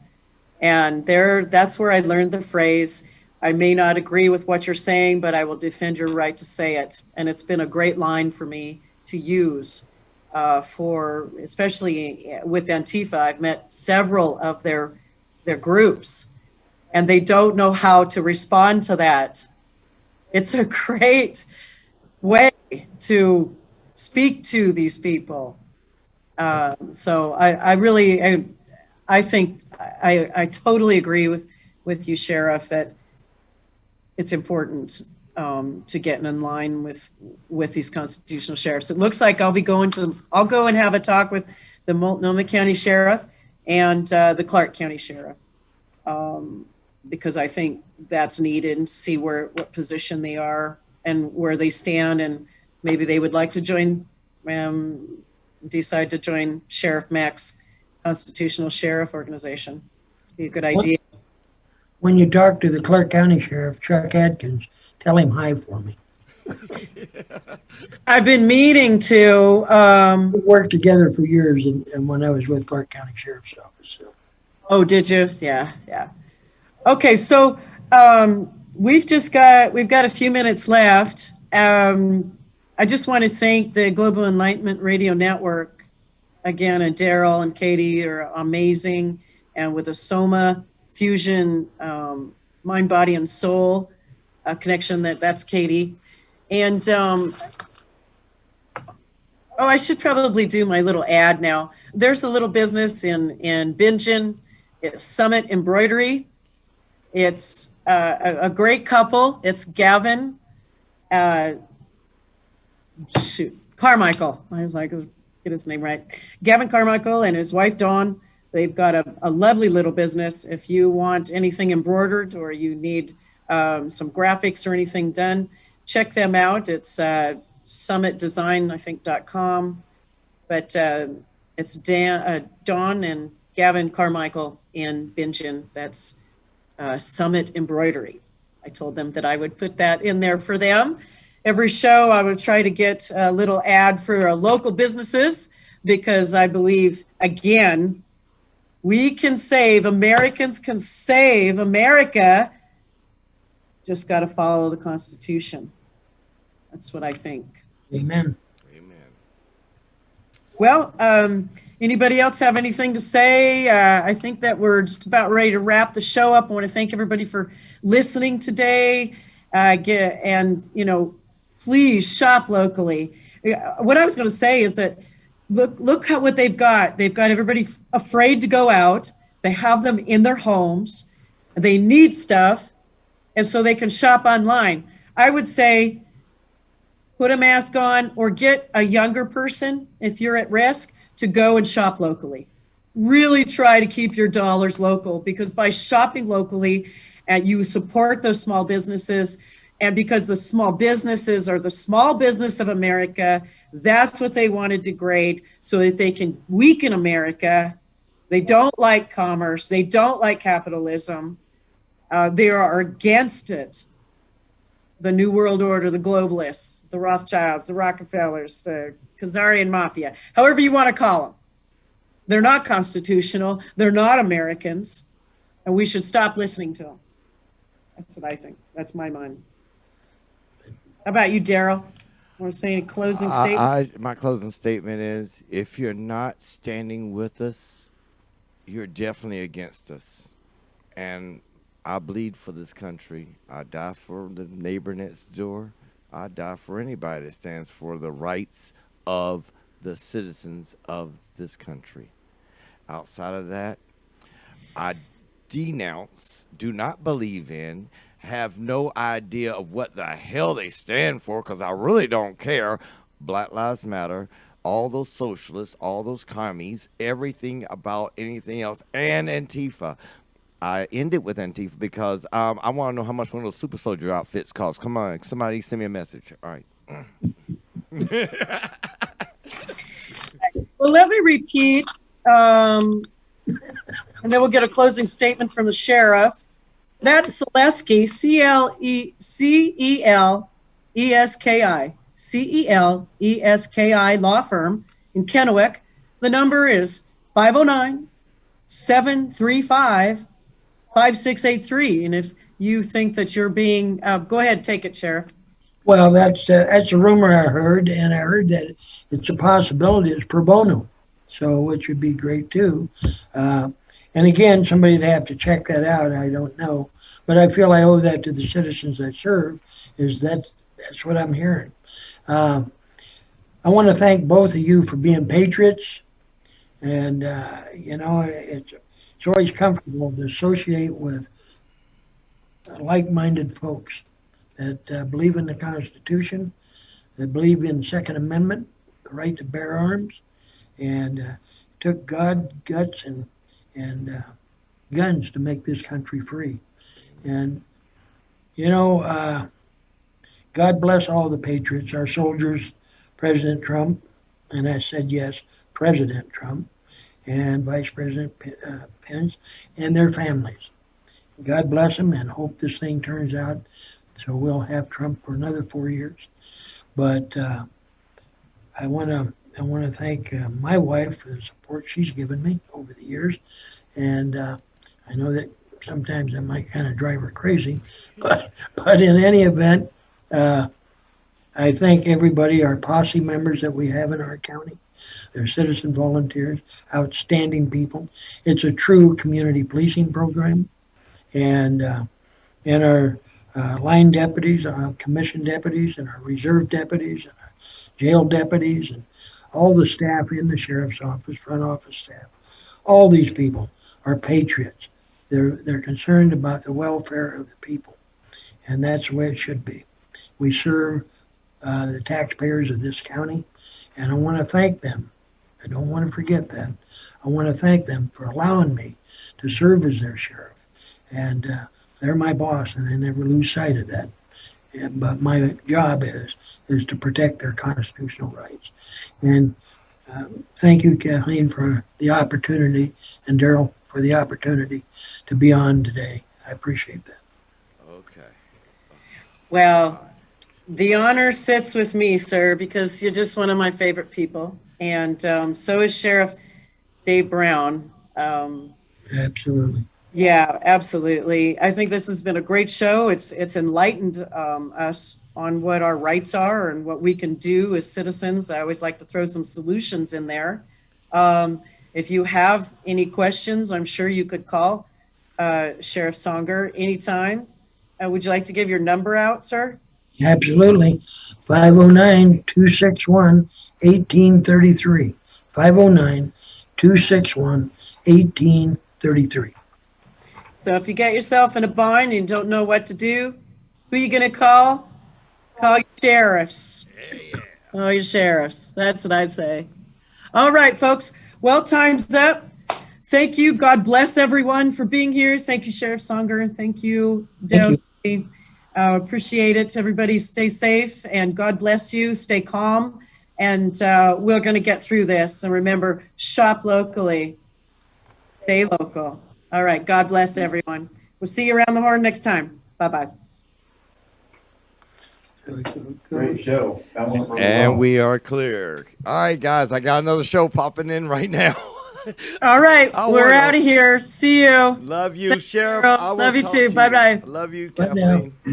And that's where I learned the phrase, I may not agree with what you're saying, but I will defend your right to say it. And it's been a great line for me to use. for, especially with Antifa. I've met several of their groups, and they don't know how to respond to that. It's a great way to speak to these people. So I really, I think I totally agree with you, Sheriff, that it's important to get in line with these constitutional sheriffs. It looks like I'll go and have a talk with the Multnomah County Sheriff and the Clark County Sheriff, because I think that's needed, and see what position they are and where they stand, and maybe they would like to decide to join Sheriff Mack's Constitutional Sheriff Organization. Be a good idea. When you talk to the Clark County Sheriff, Chuck Atkins, tell him hi for me. I've been meaning to. We worked together for years, and when I was with Clark County Sheriff's Office. So. Oh, did you? Yeah. Okay, so we've got a few minutes left. I just want to thank the Global Enlightenment Radio Network again, and Daryl and Katie are amazing, and with the Soma Fusion Mind, Body, and Soul connection, that's Katie. And I should probably do my little ad now. There's a little business in Bingen. It's Summit Embroidery. It's a great couple. It's Gavin Carmichael. I was like, get his name right. Gavin Carmichael and his wife, Dawn. They've got a lovely little business. If you want anything embroidered or you need some graphics or anything done, check them out. It's summitdesign.com. But it's Dawn and Gavin Carmichael in Bingen. That's Summit Embroidery. I told them that I would put that in there for them. Every show I would try to get a little ad for local businesses, because I believe, again, Americans can save America. Just got to follow the Constitution. That's what I think. Amen. Well, anybody else have anything to say? I think that we're just about ready to wrap the show up. I want to thank everybody for listening today. Please shop locally. What I was going to say is that look at what they've got. They've got everybody afraid to go out. They have them in their homes. They need stuff, and so they can shop online. I would say put a mask on, or get a younger person, if you're at risk, to go and shop locally. Really try to keep your dollars local, because by shopping locally, you support those small businesses. And because the small businesses are the small business of America, that's what they want to degrade so that they can weaken America. They don't like commerce. They don't like capitalism. They are against it. The New World Order, the globalists, the Rothschilds, the Rockefellers, the Khazarian Mafia, however you want to call them. They're not constitutional. They're not Americans. And we should stop listening to them. That's what I think. That's my mind. How about you, Daryl? Want to say any closing statement? My closing statement is, if you're not standing with us, you're definitely against us. And I bleed for this country. I die for the neighbor next door. I die for anybody that stands for the rights of the citizens of this country. Outside of that, I denounce, do not believe in, have no idea of what the hell they stand for, because I really don't care. Black Lives Matter, all those socialists, all those commies, everything about anything else, and Antifa. I ended with Antifa because I want to know how much one of those super soldier outfits cost. Come on, somebody send me a message. All right. Well, let me repeat, and then we'll get a closing statement from the sheriff. That's Celeski, Celeski law firm in Kennewick. The number is 509-735-5683. And if you think that you're being, go ahead, take it, Sheriff. Well, that's a rumor I heard, and I heard that it's a possibility. It's pro bono, so which would be great too. And again, somebody'd have to check that out. I don't know, but I feel I owe that to the citizens I serve. That's what I'm hearing. Uh, I want to thank both of you for being patriots, and it's always comfortable to associate with like-minded folks that believe in the Constitution, that believe in Second Amendment, the right to bear arms, and took God, guts, and guns to make this country free. And God bless all the patriots, our soldiers, President Trump, and I said yes, President Trump, and Vice President Pence, and their families. God bless them, and hope this thing turns out so we'll have Trump for another 4 years. But I want to thank my wife for the support she's given me over the years, and I know that sometimes I might kind of drive her crazy, but in any event, I thank everybody, our posse members that we have in our county. They're citizen volunteers, outstanding people. It's a true community policing program, and our line deputies, our commission deputies, and our reserve deputies, and our jail deputies, and all the staff in the sheriff's office, front office staff. All these people are patriots. They're concerned about the welfare of the people, and that's the way it should be. We serve the taxpayers of this county, and I want to thank them. I don't want to forget that. I want to thank them for allowing me to serve as their sheriff, and they're my boss, and I never lose sight of that. But my job is to protect their constitutional rights. And thank you, Kathleen, for the opportunity, and Daryl for the opportunity to be on today. I appreciate that. Okay. Well, the honor sits with me, sir, because you're just one of my favorite people. And so is Sheriff Dave Brown. Absolutely. Yeah, absolutely. I think this has been a great show. It's enlightened us on what our rights are and what we can do as citizens. I always like to throw some solutions in there. If you have any questions, I'm sure you could call Sheriff Songer anytime. Would you like to give your number out, sir? Absolutely. 509-261-1833. 509-261-1833. So if you get yourself in a bind and you don't know what to do, who are you going to call? Call your sheriffs. Oh, your sheriffs. That's what I'd say. All right, folks. Well, time's up. Thank you. God bless everyone for being here. Thank you, Sheriff Songer, and thank you, Dale. Appreciate it. Everybody stay safe, and God bless you. Stay calm, and we're going to get through this. And remember, shop locally. Stay local. All right. God bless everyone. We'll see you around the horn next time. Bye-bye. Great show. That went really And well. we are clear. All right, guys, I got another show popping in right now. All right. I We're wanna- out of here. See you. Love you, Thank you, Sheriff. Earl. I will Love you talk too. to Bye-bye. Love you, Bye now. Kathleen.